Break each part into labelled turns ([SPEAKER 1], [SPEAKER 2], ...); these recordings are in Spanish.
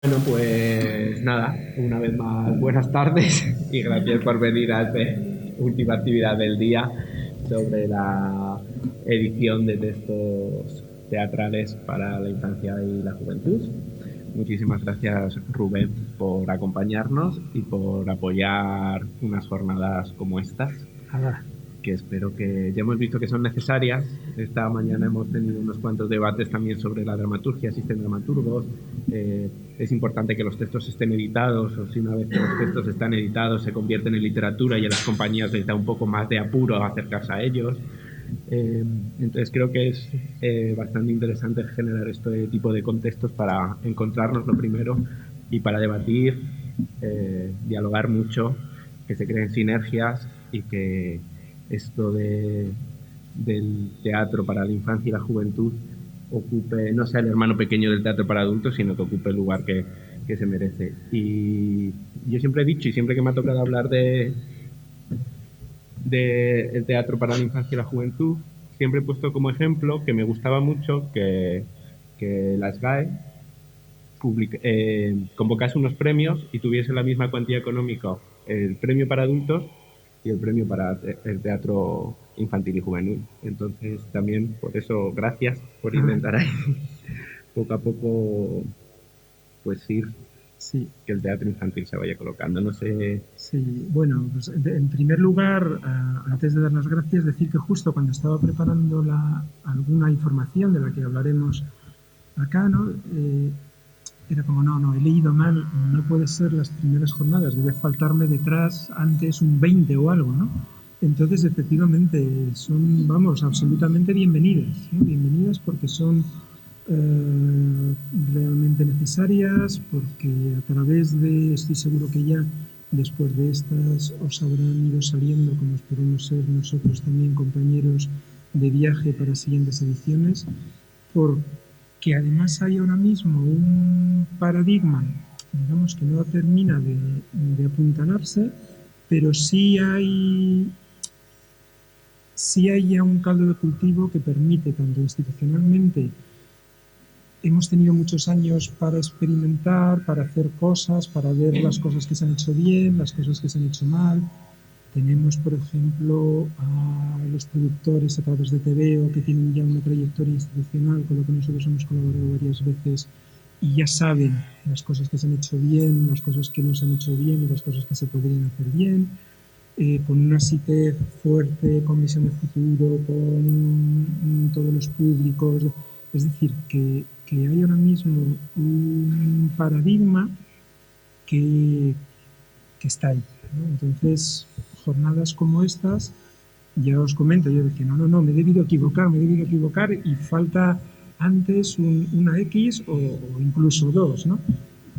[SPEAKER 1] Bueno, pues nada, una vez más, buenas tardes y gracias por venir a esta última actividad del día sobre la edición de textos teatrales para la infancia y la juventud. Muchísimas gracias, Rubén, por acompañarnos y por apoyar unas jornadas como estas
[SPEAKER 2] Nada.
[SPEAKER 1] que espero que ya hemos visto que son necesarias. Esta mañana hemos tenido unos cuantos debates también sobre la dramaturgia, existen dramaturgos. Es importante que los textos estén editados, o si una vez que los textos están editados se convierten en literatura y a las compañías les da un poco más de apuro acercarse a ellos. Eh, entonces creo que es bastante interesante generar este tipo de contextos para encontrarnos lo primero y para debatir, dialogar mucho, que se creen sinergias y que esto del teatro para la infancia y la juventud ocupe, no sea el hermano pequeño del teatro para adultos, sino que ocupe el lugar que se merece. Y yo siempre he dicho, y siempre que me ha tocado hablar de el teatro para la infancia y la juventud, siempre he puesto como ejemplo que me gustaba mucho que la SGAE convocase unos premios y tuviese la misma cuantía económica, el premio para adultos y el premio para el teatro infantil y juvenil. Entonces, también por eso, gracias por intentar ahí, poco a poco, pues ir
[SPEAKER 2] Sí,
[SPEAKER 1] que el teatro infantil se vaya colocando. No sé.
[SPEAKER 2] sí. Bueno, pues en primer lugar, antes de dar las gracias, decir que justo cuando estaba preparando alguna información de la que hablaremos acá, ¿no? Era como, no, he leído mal, no puede ser las primeras jornadas, debe faltarme detrás antes un 20 o algo, ¿no? Entonces, efectivamente, son, vamos, absolutamente bienvenidas, ¿no? Bienvenidas porque son realmente necesarias, porque a través de, estoy seguro que ya después de estas os habrán ido saliendo, como esperemos ser nosotros también, compañeros de viaje para siguientes ediciones, porque además hay ahora mismo un paradigma, digamos, que no termina de apuntalarse, pero sí hay ya un caldo de cultivo que permite, tanto institucionalmente, hemos tenido muchos años para experimentar, para hacer cosas, para ver las cosas que se han hecho bien, las cosas que se han hecho mal. Tenemos, por ejemplo, a los productores a través de TVO que tienen ya una trayectoria institucional, con lo que nosotros hemos colaborado varias veces y ya saben las cosas que se han hecho bien, las cosas que no se han hecho bien y las cosas que se podrían hacer bien. Con una CITED fuerte, con visión de futuro, con todos los públicos. Es decir, que hay ahora mismo un paradigma que, que está ahí, ¿no? Entonces, jornadas como estas, ya os comento, yo decía, no, me he debido equivocar y falta antes una X o incluso dos, ¿no?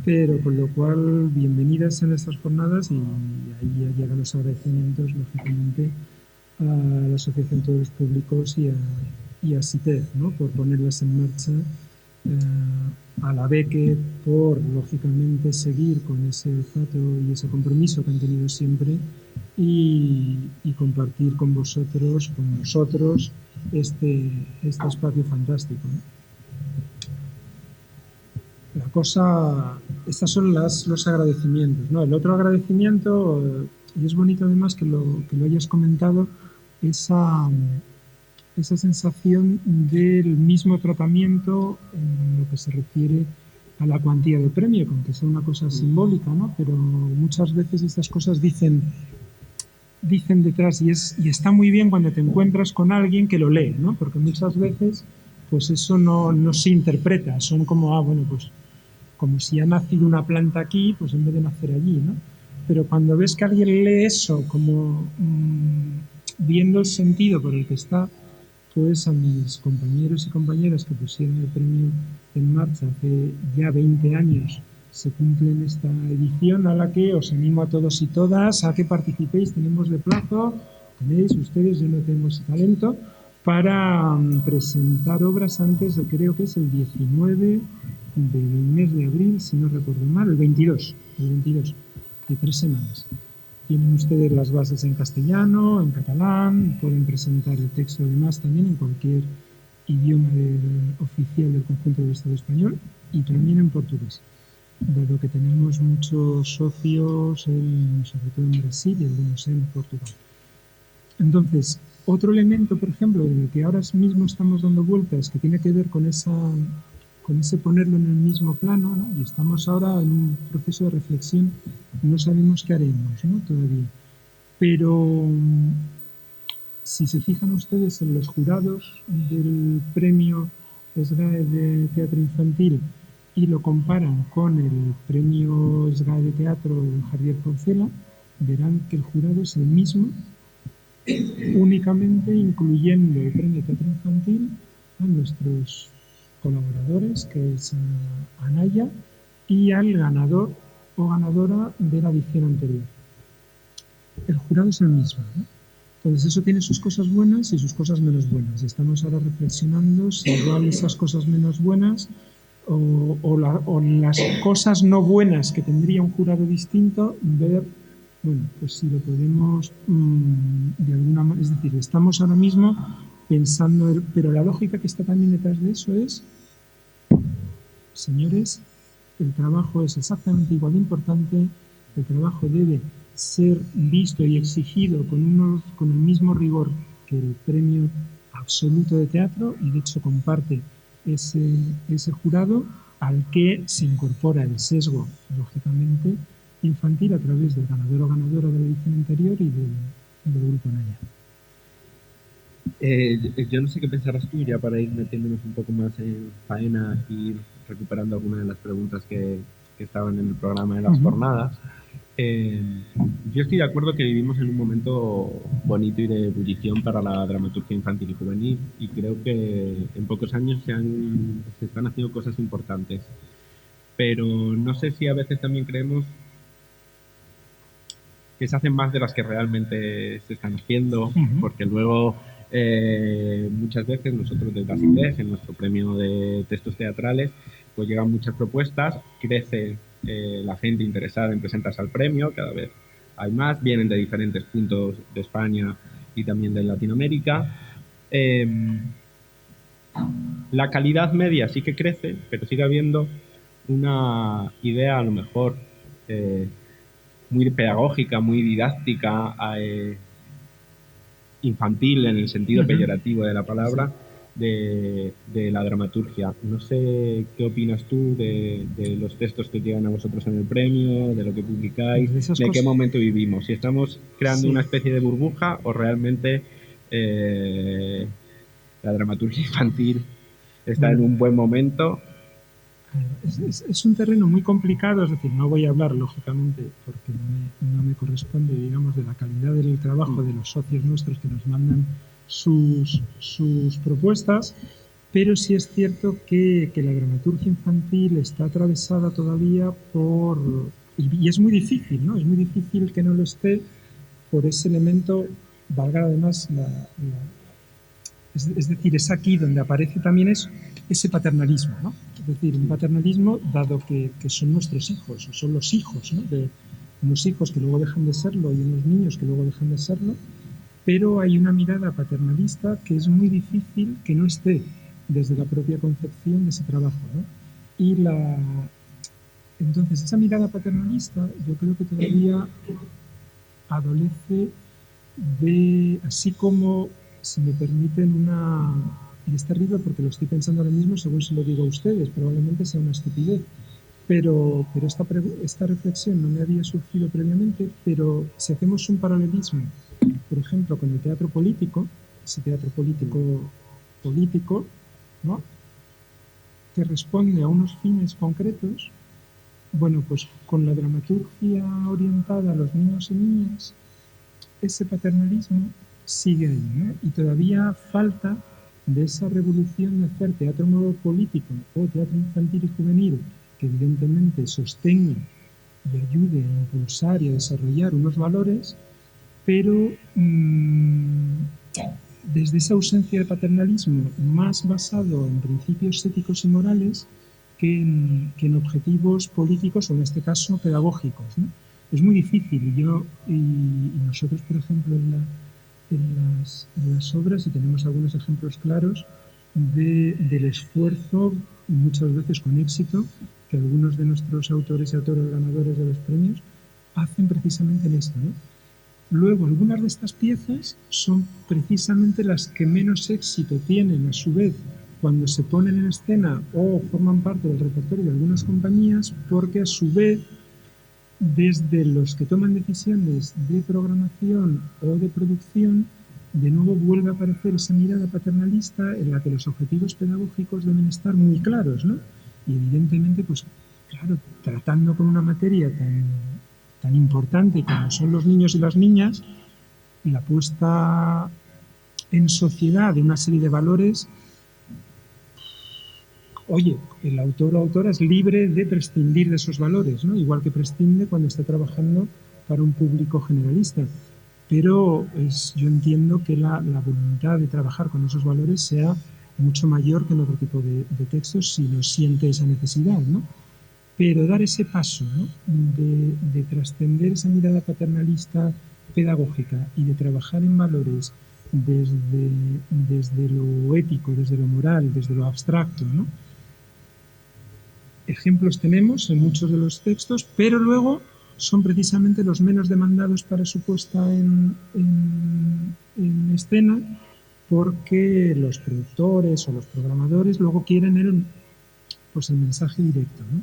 [SPEAKER 2] Pero con lo cual, bienvenidas en estas jornadas y ahí ya llegan los agradecimientos, lógicamente, a la Asociación Todos los Públicos y a CITED, ¿no? Por ponerlas en marcha, a la BECE por, lógicamente, seguir con ese olfato y ese compromiso que han tenido siempre y compartir con vosotros, con nosotros, este espacio fantástico, ¿no? La cosa, estas son los agradecimientos, ¿no? El otro agradecimiento, y es bonito además que lo hayas comentado, esa sensación del mismo tratamiento en lo que se refiere a la cuantía de premio, que aunque sea una cosa simbólica, ¿no? Pero muchas veces estas cosas dicen detrás y está muy bien cuando te encuentras con alguien que lo lee, ¿no? Porque muchas veces pues eso no se interpreta, son como, bueno, pues como si ha nacido una planta aquí, pues en vez de nacer allí, ¿no? Pero cuando ves que alguien lee eso como viendo el sentido por el que está, pues a mis compañeros y compañeras que pusieron el premio en marcha hace ya 20 años, se cumple en esta edición a la que os animo a todos y todas a que participéis. Tenemos de plazo, tenéis ustedes, yo no tengo ese talento, para presentar obras antes de, creo que es el 19 del mes de abril, si no recuerdo mal, el 22 de 3 semanas. Tienen ustedes las bases en castellano, en catalán, pueden presentar el texto además también en cualquier idioma oficial del conjunto del Estado español y también en portugués. dado que tenemos muchos socios, sobre todo en Brasil y algunos en Portugal. Entonces, otro elemento, por ejemplo, en el que ahora mismo estamos dando vueltas, que tiene que ver con ese ponerlo en el mismo plano, ¿no? Y estamos ahora en un proceso de reflexión, no sabemos qué haremos, ¿no? Todavía. Pero si se fijan ustedes en los jurados del premio SGAE de teatro infantil y lo comparan con el premio SGAE de teatro de Javier Porcela, verán que el jurado es el mismo, únicamente incluyendo el premio teatro infantil a nuestros colaboradores, que es Anaya, y al ganador o ganadora de la edición anterior. El jurado es el mismo, ¿no? Entonces eso tiene sus cosas buenas y sus cosas menos buenas. Y estamos ahora reflexionando si igual esas cosas menos buenas o las cosas no buenas que tendría un jurado distinto, ver, bueno, pues si lo podemos de alguna manera, es decir, estamos ahora mismo pensando, pero la lógica que está también detrás de eso es, señores, el trabajo es exactamente igual de importante, el trabajo debe ser visto y exigido con el mismo rigor que el premio absoluto de teatro, y de hecho comparte ese jurado al que se incorpora el sesgo, lógicamente, infantil a través del ganador o ganadora de la edición anterior y del grupo Naya.
[SPEAKER 1] Yo no sé qué pensarás tú, ya para ir metiéndonos un poco más en faena y ir recuperando algunas de las preguntas que estaban en el programa de las jornadas. Yo estoy de acuerdo que vivimos en un momento bonito y de ebullición para la dramaturgia infantil y juvenil, y creo que en pocos años se están haciendo cosas importantes. Pero no sé si a veces también creemos que se hacen más de las que realmente se están haciendo, porque luego muchas veces nosotros desde ACITEG, en nuestro premio de textos teatrales, pues llegan muchas propuestas, crece la gente interesada en presentarse al premio, cada vez hay más, vienen de diferentes puntos de España y también de Latinoamérica. La calidad media sí que crece, pero sigue habiendo una idea a lo mejor muy pedagógica, muy didáctica, infantil en el sentido peyorativo de la palabra, de la dramaturgia. No sé qué opinas tú de los textos que llegan a vosotros en el premio, de lo que publicáis, de qué momento vivimos, si estamos creando una especie de burbuja o realmente la dramaturgia infantil está en un buen momento.
[SPEAKER 2] Es un terreno muy complicado, es decir, no voy a hablar, lógicamente, porque no me corresponde, digamos, de la calidad del trabajo de los socios nuestros que nos mandan sus propuestas, pero sí es cierto que la dramaturgia infantil está atravesada todavía y es muy difícil, ¿no? Es muy difícil que no lo esté por ese elemento, valga además es decir, es aquí donde aparece también ese paternalismo, ¿no? Es decir, un paternalismo dado que son nuestros hijos, o son los hijos, ¿no? De unos hijos que luego dejan de serlo y unos niños que luego dejan de serlo, pero hay una mirada paternalista que es muy difícil que no esté desde la propia concepción de ese trabajo, ¿no? Entonces, esa mirada paternalista yo creo que todavía adolece de, así como, si me permiten y es terrible porque lo estoy pensando ahora mismo según se lo digo a ustedes, probablemente sea una estupidez, pero esta reflexión no me había surgido previamente, pero si hacemos un paralelismo, por ejemplo, con el teatro político, ese teatro político, ¿no?, que responde a unos fines concretos, bueno, pues con la dramaturgia orientada a los niños y niñas, ese paternalismo sigue ahí, ¿no? Y todavía falta de esa revolución de hacer teatro nuevo político o teatro infantil y juvenil que evidentemente sostenga y ayude a impulsar y a desarrollar unos valores, pero desde esa ausencia de paternalismo más basado en principios éticos y morales que en objetivos políticos o en este caso pedagógicos, ¿no? Es muy difícil y nosotros, por ejemplo, en las obras, y tenemos algunos ejemplos claros del esfuerzo, muchas veces con éxito, que algunos de nuestros autores y autores ganadores de los premios hacen precisamente en esto, ¿no? Luego, algunas de estas piezas son precisamente las que menos éxito tienen, a su vez, cuando se ponen en escena o forman parte del repertorio de algunas compañías, porque a su vez, desde los que toman decisiones de programación o de producción, de nuevo vuelve a aparecer esa mirada paternalista en la que los objetivos pedagógicos deben estar muy claros, ¿no? Y evidentemente, pues claro, tratando con una materia tan importante como son los niños y las niñas, la puesta en sociedad de una serie de valores, oye, el autor o autora es libre de prescindir de esos valores, ¿no? Igual que prescinde cuando está trabajando para un público generalista. Pero yo entiendo que la voluntad de trabajar con esos valores sea mucho mayor que en otro tipo de textos si no siente esa necesidad, ¿no? Pero dar ese paso, ¿no? de trascender esa mirada paternalista pedagógica y de trabajar en valores desde lo ético, desde lo moral, desde lo abstracto, ¿no? Ejemplos tenemos en muchos de los textos, pero luego son precisamente los menos demandados para su puesta en escena, porque los productores o los programadores luego quieren el mensaje directo, ¿no?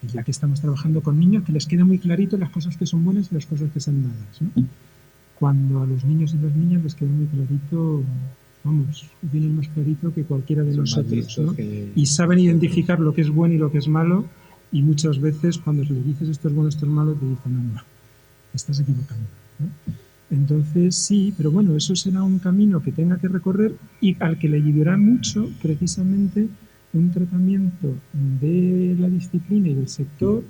[SPEAKER 2] Y ya que estamos trabajando con niños, que les quede muy clarito las cosas que son buenas y las cosas que son malas, ¿no? Cuando a los niños y las niñas les queda muy clarito, vamos, vienen más clarito que cualquiera de nosotros, ¿no? Y saben identificar lo que es bueno y lo que es malo, y muchas veces cuando le dices esto es bueno, esto es malo, te dicen, no, estás equivocando, ¿no? Entonces sí, pero bueno, eso será un camino que tenga que recorrer y al que le ayudará mucho precisamente un tratamiento de la disciplina y del sector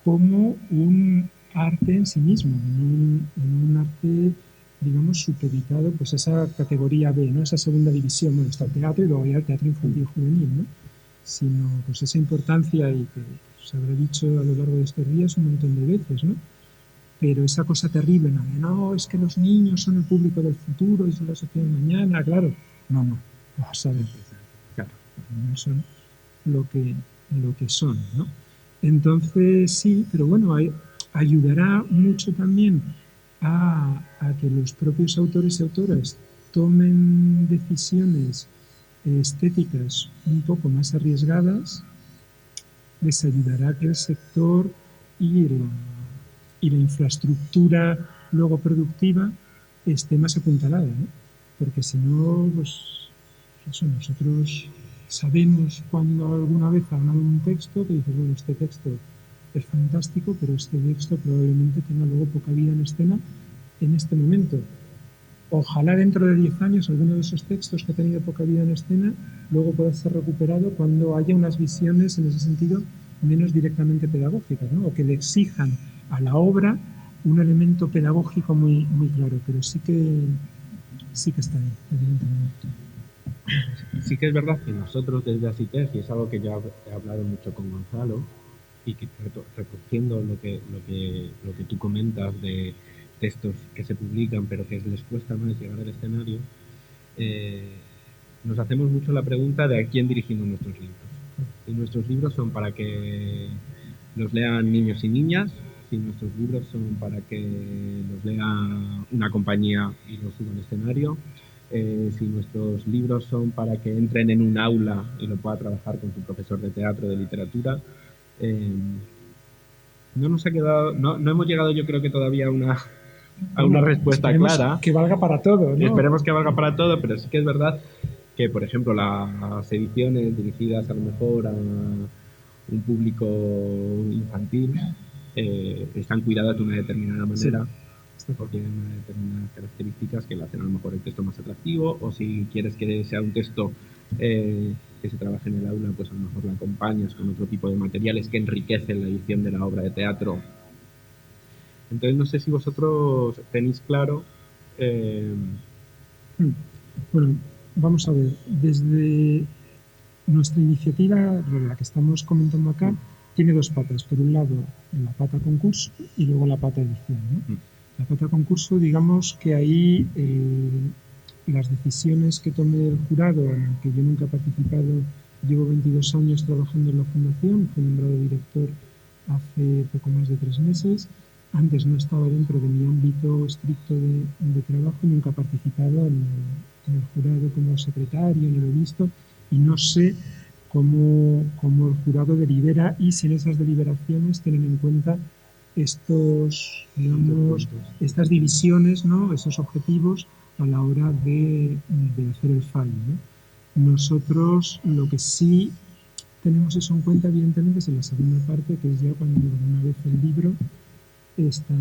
[SPEAKER 2] como un arte en sí mismo, en un arte, digamos, supeditado pues a esa categoría B, ¿no? Esa segunda división. Bueno, está el teatro y luego ya el teatro infantil y juvenil, ¿no? Sino pues esa importancia, y que se habrá dicho a lo largo de estos días un montón de veces, ¿no? Pero esa cosa terrible, ¿no? De, no, es que los niños son el público del futuro y son la sociedad de mañana, claro. No, vamos a ver. Claro, los niños son lo que son, ¿no? Entonces, sí, pero bueno, ayudará mucho también a que los propios autores y autoras tomen decisiones estéticas un poco más arriesgadas, les ayudará a que el sector y la infraestructura luego productiva esté más apuntalada, ¿no? Porque si no, pues eso, nosotros sabemos cuando alguna vez hablamos de un texto que dices, bueno, este texto es fantástico, pero este texto probablemente tenga luego poca vida en escena en este momento. Ojalá dentro de 10 años alguno de esos textos que ha tenido poca vida en escena luego pueda ser recuperado cuando haya unas visiones en ese sentido menos directamente pedagógicas, ¿no? O que le exijan a la obra un elemento pedagógico muy, muy claro, pero sí que está ahí, evidentemente.
[SPEAKER 1] Sí que es verdad que nosotros desde ASITEG, y es algo que yo he hablado mucho con Gonzalo, y que recogiendo lo que tú comentas de textos que se publican pero que les cuesta más llegar al escenario, nos hacemos mucho la pregunta de a quién dirigimos nuestros libros. Si nuestros libros son para que los lean niños y niñas, si nuestros libros son para que los lea una compañía y los suba al escenario, si nuestros libros son para que entren en un aula y lo pueda trabajar con su profesor de teatro, de literatura. No nos ha quedado, no hemos llegado, yo creo que todavía a una respuesta clara.
[SPEAKER 2] Que valga para todo, ¿no?
[SPEAKER 1] Esperemos que valga para todo, pero sí que es verdad que, por ejemplo, las ediciones dirigidas a lo mejor a un público infantil están cuidadas de una determinada manera. Sí. Porque tienen unas determinadas características que le hacen a lo mejor el texto más atractivo, o si quieres que sea un texto que se trabaje en el aula, pues a lo mejor la acompañas con otro tipo de materiales que enriquecen la edición de la obra de teatro. Entonces no sé si vosotros tenéis claro.
[SPEAKER 2] Bueno, vamos a ver, desde nuestra iniciativa, la que estamos comentando acá, tiene dos patas. Por un lado, la pata concurso y luego la pata edición, ¿no? La pata concurso, digamos que ahí las decisiones que tome el jurado, en el que yo nunca he participado Llevo 22 años trabajando en la fundación, fui nombrado director hace poco más de 3 meses. Antes no estaba dentro de mi ámbito estricto de trabajo, nunca he participado en el jurado como secretario, ni lo he visto, y no sé cómo el jurado delibera y si en esas deliberaciones tienen en cuenta digamos, estas divisiones, ¿no? Esos objetivos a la hora de hacer el fallo, ¿no? Nosotros lo que sí tenemos eso en cuenta, evidentemente, es en la segunda parte, que es ya cuando una vez el libro está,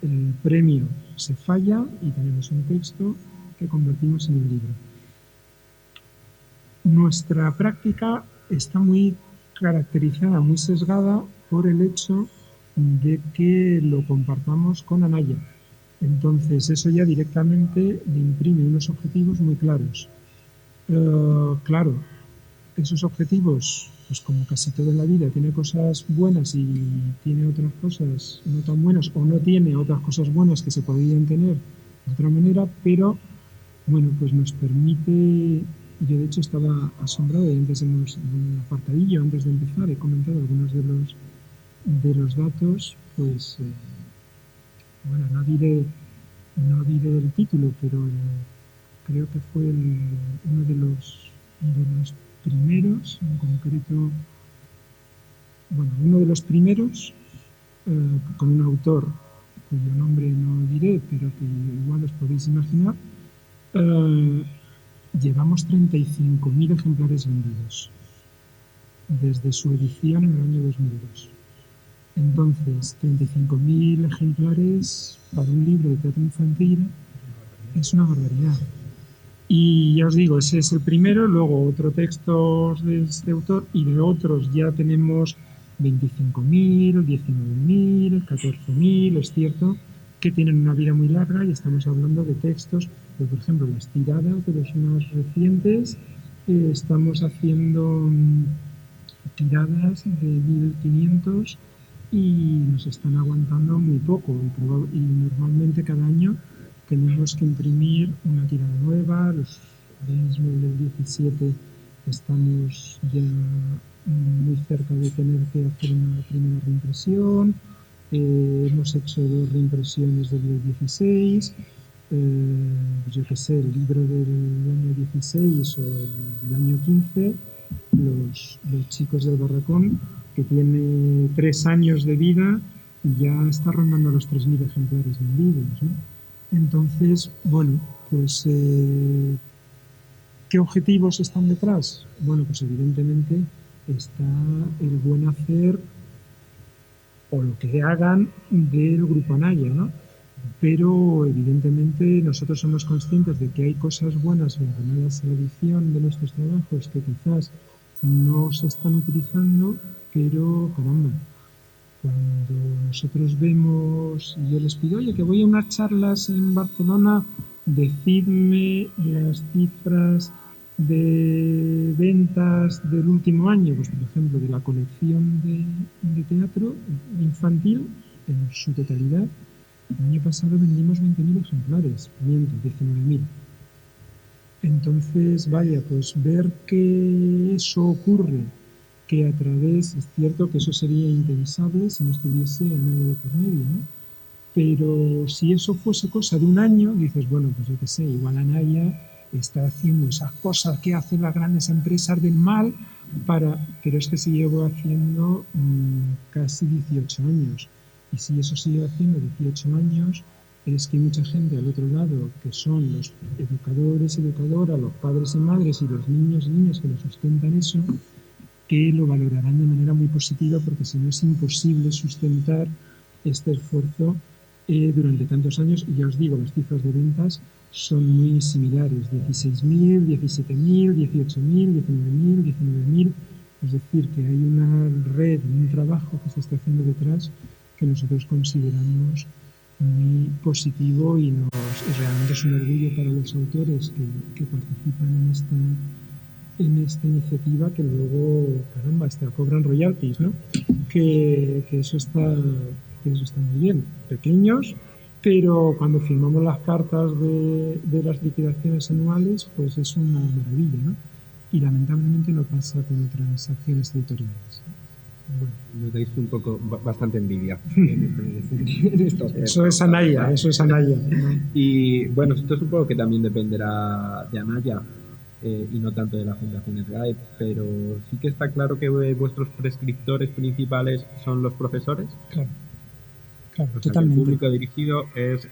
[SPEAKER 2] el premio se falla y tenemos un texto que convertimos en un libro. Nuestra práctica está muy caracterizada, muy sesgada por el hecho de que lo compartamos con Anaya. Entonces, eso ya directamente le imprime unos objetivos muy claros. Claro, esos objetivos, pues como casi todo en la vida, tiene cosas buenas y tiene otras cosas no tan buenas, o no tiene otras cosas buenas que se podrían tener de otra manera, pero bueno, pues nos permite. Yo de hecho estaba asombrado y antes en un apartadillo, antes de empezar, he comentado algunos de los datos, pues bueno, no diré el título, pero creo que fue uno de los primeros, en concreto, bueno, uno de los primeros, con un autor cuyo nombre no diré, pero que igual os podéis imaginar. Llevamos 35.000 ejemplares vendidos desde su edición en el año 2002. Entonces, 35.000 ejemplares para un libro de teatro infantil es una barbaridad. Y ya os digo, ese es el primero, luego otro texto de este autor y de otros ya tenemos 25.000, 19.000, 14.000, es cierto, que tienen una vida muy larga y estamos hablando de textos, pues, por ejemplo, las tiradas de los más recientes, estamos haciendo tiradas de 1.500 y nos están aguantando muy poco y normalmente cada año tenemos que imprimir una tirada nueva. Ahora mismo en el 17 estamos ya muy cerca de tener que hacer una primera reimpresión. Hemos hecho 2 reimpresiones del 16. Yo qué sé, el libro del año 16 o el año 15, los chicos del Barracón, que tiene 3 años de vida, ya está rondando los 3.000 ejemplares vendidos, ¿no? Entonces, bueno, pues ¿qué objetivos están detrás? Bueno, pues evidentemente está el buen hacer o lo que hagan del Grupo Anaya, ¿no? Pero evidentemente nosotros somos conscientes de que hay cosas buenas vinculadas a la edición de nuestros trabajos que quizás no se están utilizando, pero caramba, cuando nosotros vemos, y yo les pido, oye, que voy a unas charlas en Barcelona, decidme las cifras de ventas del último año, pues por ejemplo, de la colección de teatro infantil en su totalidad. El año pasado vendimos 20.000 ejemplares, miento, 19.000. Entonces, vaya, pues ver que eso ocurre, que a través, es cierto que eso sería impensable si no estuviese Anaya de por medio, ¿no? Pero si eso fuese cosa de un año, dices, bueno, pues yo qué sé, igual Anaya está haciendo esas cosas que hacen las grandes empresas del mal, pero es que se llevó haciendo casi 18 años. Y si eso sigue haciendo 18 años, es que hay mucha gente al otro lado, que son los educadores, educadoras, los padres y madres y los niños y niñas que lo sustentan eso, que lo valorarán de manera muy positiva, porque si no es imposible sustentar este esfuerzo durante tantos años. Y ya os digo, las cifras de ventas son muy similares, 16.000, 17.000, 18.000, 19.000, 19.000. Es decir, que hay una red, un trabajo que se está haciendo detrás que nosotros consideramos muy positivo y realmente es un orgullo para los autores que participan en esta iniciativa, que luego, caramba, cobran royalties, ¿no? Que eso está muy bien. Pequeños, pero cuando firmamos las cartas de las liquidaciones anuales, pues es una maravilla, ¿no? Y lamentablemente no pasa con otras acciones editoriales.
[SPEAKER 1] Bueno, nos dais un poco, bastante envidia en esto.
[SPEAKER 2] Eso es Anaya, eso es Anaya.
[SPEAKER 1] Y bueno, esto supongo que también dependerá de Anaya y no tanto de la Fundación SGAE, pero sí que está claro que vuestros prescriptores principales son los profesores.
[SPEAKER 2] Claro, claro,
[SPEAKER 1] O sea,
[SPEAKER 2] totalmente.
[SPEAKER 1] que el público dirigido es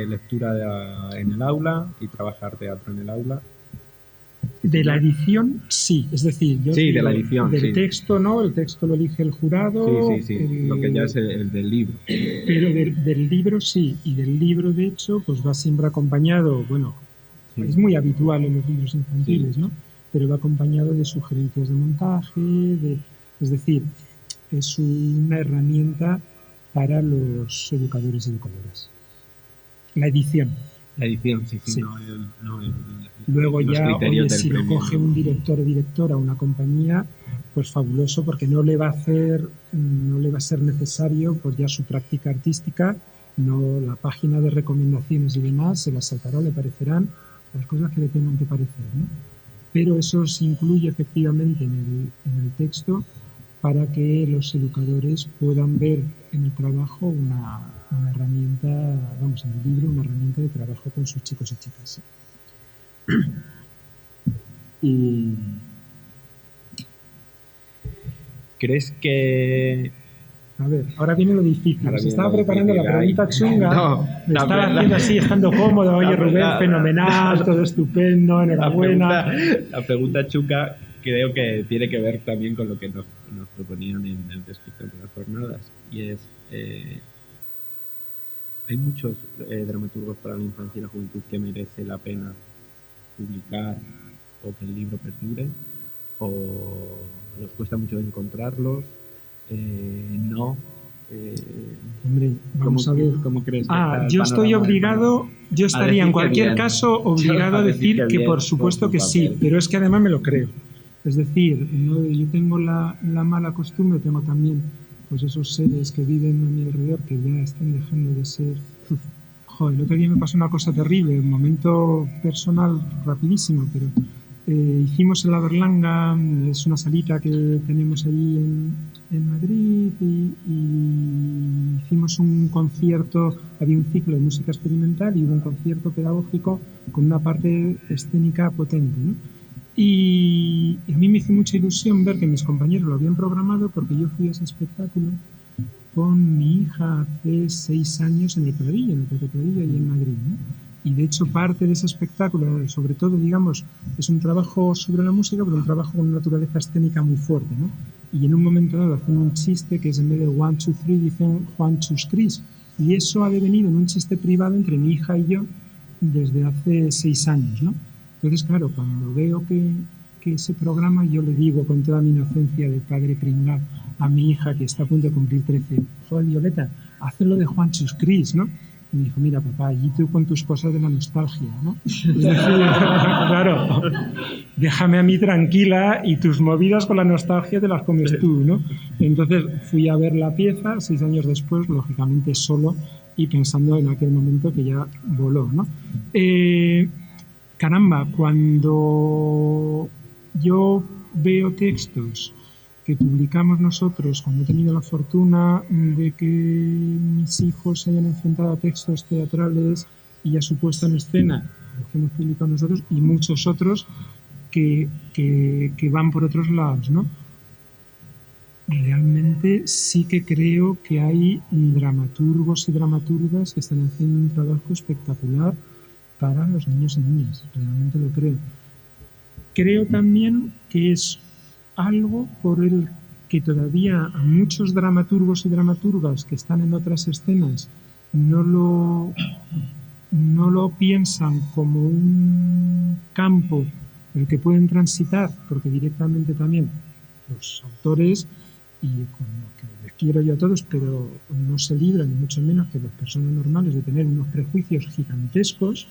[SPEAKER 1] lectura en el aula y trabajar teatro en el aula.
[SPEAKER 2] De la edición, sí, es decir, yo
[SPEAKER 1] Sí,
[SPEAKER 2] digo,
[SPEAKER 1] de la edición,
[SPEAKER 2] del
[SPEAKER 1] sí.
[SPEAKER 2] texto, ¿no? El texto lo elige el jurado.
[SPEAKER 1] Sí. Lo que ya es el del libro.
[SPEAKER 2] Pero del libro sí, y del libro, de hecho, pues va siempre acompañado, bueno,
[SPEAKER 1] Sí.
[SPEAKER 2] es muy habitual en los libros infantiles,
[SPEAKER 1] Sí.
[SPEAKER 2] ¿no? Pero va acompañado de sugerencias de montaje, es decir, es una herramienta para los educadores y educadoras. La edición.
[SPEAKER 1] La edición, sí.
[SPEAKER 2] Sí.
[SPEAKER 1] No
[SPEAKER 2] Luego
[SPEAKER 1] los
[SPEAKER 2] ya,
[SPEAKER 1] criterios
[SPEAKER 2] oye,
[SPEAKER 1] del
[SPEAKER 2] si lo
[SPEAKER 1] premio,
[SPEAKER 2] coge
[SPEAKER 1] ¿no?
[SPEAKER 2] un director o directora, una compañía, pues fabuloso, porque no le va a ser necesario pues ya su práctica artística, no la página de recomendaciones y demás, se las saltará, le parecerán las cosas que le tengan que parecer, ¿no? Pero eso se incluye efectivamente en el texto para que los educadores puedan ver en el trabajo una herramienta, vamos, en el libro, una herramienta de trabajo con sus chicos y chicas.
[SPEAKER 1] ¿Y crees que...?
[SPEAKER 2] A ver, ahora viene lo difícil.
[SPEAKER 1] Ahora
[SPEAKER 2] Se
[SPEAKER 1] viene
[SPEAKER 2] estaba
[SPEAKER 1] lo
[SPEAKER 2] preparando
[SPEAKER 1] difícil,
[SPEAKER 2] la pregunta chunga.
[SPEAKER 1] No,
[SPEAKER 2] me
[SPEAKER 1] la
[SPEAKER 2] estaba
[SPEAKER 1] verdad-
[SPEAKER 2] haciendo así, estando cómodo. Oye,
[SPEAKER 1] La
[SPEAKER 2] Rubén,
[SPEAKER 1] verdad-
[SPEAKER 2] fenomenal, todo estupendo, enhorabuena.
[SPEAKER 1] La pregunta chuca creo que tiene que ver también con lo que nos proponían en el descriptor de las jornadas. Y es... hay muchos dramaturgos para la infancia y la juventud que merece la pena publicar o que el libro perdure, o nos cuesta mucho encontrarlos, no.
[SPEAKER 2] Hombre, vamos a ver.
[SPEAKER 1] ¿Cómo crees que está el
[SPEAKER 2] Yo estoy
[SPEAKER 1] panorama?
[SPEAKER 2] obligado, yo estaría en cualquier caso obligado a decir que por supuesto que sí, pero es que además me lo creo. Es decir, yo tengo la mala costumbre, tengo también pues esos seres que viven a mi alrededor que ya están dejando de ser. Joder, el otro día me pasó una cosa terrible, un momento personal rapidísimo, pero hicimos en la Berlanga, es una salita que tenemos allí en Madrid, y hicimos un concierto, había un ciclo de música experimental y hubo un concierto pedagógico con una parte escénica potente, ¿no? Y a mí me hizo mucha ilusión ver que mis compañeros lo habían programado, porque yo fui a ese espectáculo con mi hija hace 6 años en el Pradillo, en el Teatro Pradillo, allí en Madrid, ¿no? Y de hecho parte de ese espectáculo, sobre todo, digamos, es un trabajo sobre la música, pero un trabajo con una naturaleza escénica muy fuerte, ¿no? Y en un momento dado hacen un chiste que es, en vez de 1, 2, 3, dicen Juan Chus Cris. Y eso ha devenido en un chiste privado entre mi hija y yo desde hace 6 años, ¿no? Entonces, claro, cuando veo que ese programa, yo le digo con toda mi inocencia de padre pringao a mi hija, que está a punto de cumplir 13, joder, Violeta, hazlo de Juan Chus Cris, ¿no? Y me dijo, mira, papá, allí tú con tus cosas de la nostalgia, ¿no? Es decir, claro, déjame a mí tranquila y tus movidas con la nostalgia te las comes tú, ¿no? Entonces fui a ver la pieza 6 años después, lógicamente solo, y pensando en aquel momento que ya voló, ¿no? Caramba, cuando yo veo textos que publicamos nosotros, cuando he tenido la fortuna de que mis hijos se hayan enfrentado a textos teatrales y a su puesta en escena, los que hemos publicado nosotros, y muchos otros que van por otros lados, ¿no? Realmente sí que creo que hay dramaturgos y dramaturgas que están haciendo un trabajo espectacular para los niños y niñas, realmente lo creo. Creo también que es algo por el que todavía a muchos dramaturgos y dramaturgas que están en otras escenas no lo piensan como un campo en el que pueden transitar, porque directamente también los autores, y con lo que les quiero yo a todos, pero no se libran ni mucho menos que las personas normales de tener unos prejuicios gigantescos,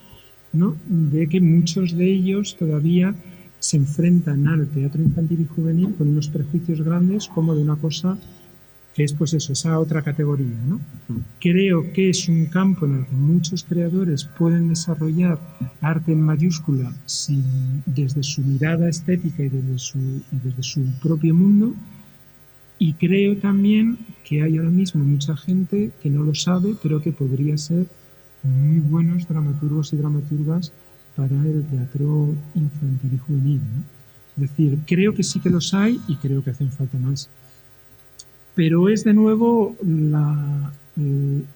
[SPEAKER 2] ¿no? De que muchos de ellos todavía se enfrentan al teatro infantil y juvenil con unos prejuicios grandes como de una cosa que es pues eso, esa otra categoría, ¿no?
[SPEAKER 1] Mm.
[SPEAKER 2] Creo que es un campo en el que muchos creadores pueden desarrollar arte en mayúscula desde su mirada estética y desde su propio mundo. Y creo también que hay ahora mismo mucha gente que no lo sabe, pero que podría ser muy buenos dramaturgos y dramaturgas para el teatro infantil y juvenil, ¿no? Es decir, creo que sí que los hay y creo que hacen falta más. Pero es de nuevo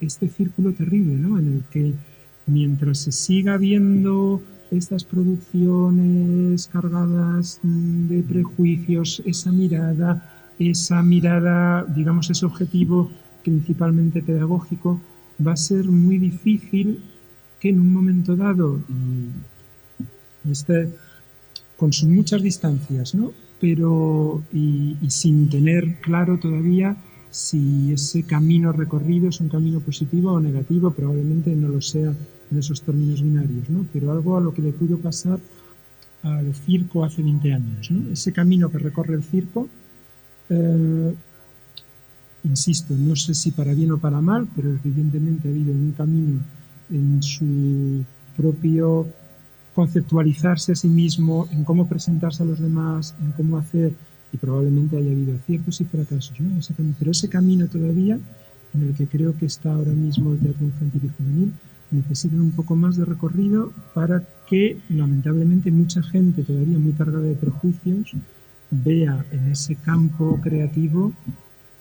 [SPEAKER 2] este círculo terrible, ¿no? En el que mientras se siga viendo estas producciones cargadas de prejuicios, esa mirada, digamos, ese objetivo principalmente pedagógico, va a ser muy difícil que en un momento dado, con sus muchas distancias, ¿no? Pero y sin tener claro todavía si ese camino recorrido es un camino positivo o negativo, probablemente no lo sea en esos términos binarios, ¿no? Pero algo a lo que le pudo pasar al circo hace 20 años, ¿no? Ese camino que recorre el circo, insisto, no sé si para bien o para mal, pero evidentemente ha habido un camino en su propio conceptualizarse a sí mismo, en cómo presentarse a los demás, en cómo hacer, y probablemente haya habido aciertos y fracasos, ¿no? Pero ese camino todavía, en el que creo que está ahora mismo el teatro infantil y juvenil, necesita un poco más de recorrido para que, lamentablemente, mucha gente todavía muy cargada de prejuicios vea en ese campo creativo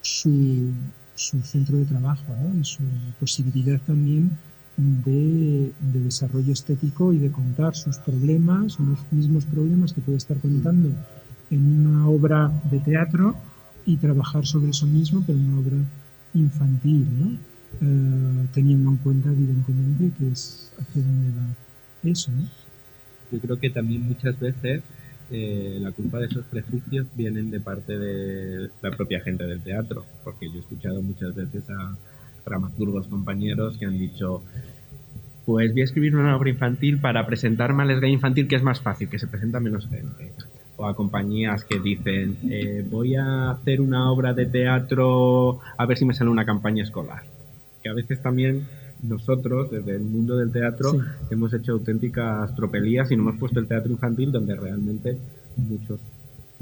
[SPEAKER 2] su centro de trabajo, ¿no? Y su posibilidad también de desarrollo estético y de contar sus problemas, o los mismos problemas que puede estar contando en una obra de teatro, y trabajar sobre eso mismo, pero en una obra infantil, ¿no? Teniendo en cuenta, evidentemente, que es hacia dónde va eso, ¿no?
[SPEAKER 1] Yo creo que también muchas veces la culpa de esos prejuicios vienen de parte de la propia gente del teatro, porque yo he escuchado muchas veces a dramaturgos compañeros que han dicho: pues voy a escribir una obra infantil para presentarme al gay infantil, que es más fácil, que se presenta menos gente. O a compañías que dicen: voy a hacer una obra de teatro a ver si me sale una campaña escolar. Que a veces también nosotros, desde el mundo del teatro,
[SPEAKER 2] Sí.
[SPEAKER 1] hemos hecho auténticas tropelías y no hemos puesto el teatro infantil donde realmente muchos,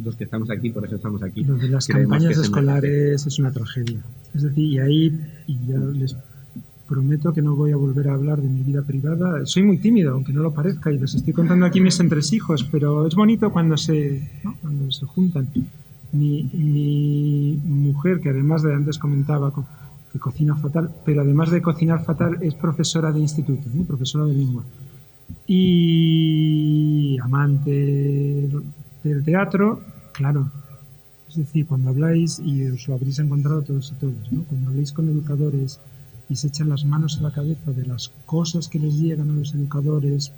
[SPEAKER 1] los que estamos aquí, por eso estamos aquí.
[SPEAKER 2] Lo de las campañas escolares es una tragedia. Es decir, y ahí, y ya les prometo que no voy a volver a hablar de mi vida privada. Soy muy tímido, aunque no lo parezca, y les estoy contando aquí mis entresijos, pero es bonito cuando cuando se juntan. Mi mujer, que además de antes comentaba que cocina fatal, pero además de cocinar fatal es profesora de instituto, ¿no? Profesora de lengua. Y amante del teatro, claro. Es decir, cuando habláis, y os lo habréis encontrado todos y todas, ¿no? Cuando habláis con educadores y se echan las manos a la cabeza de las cosas que les llegan a los educadores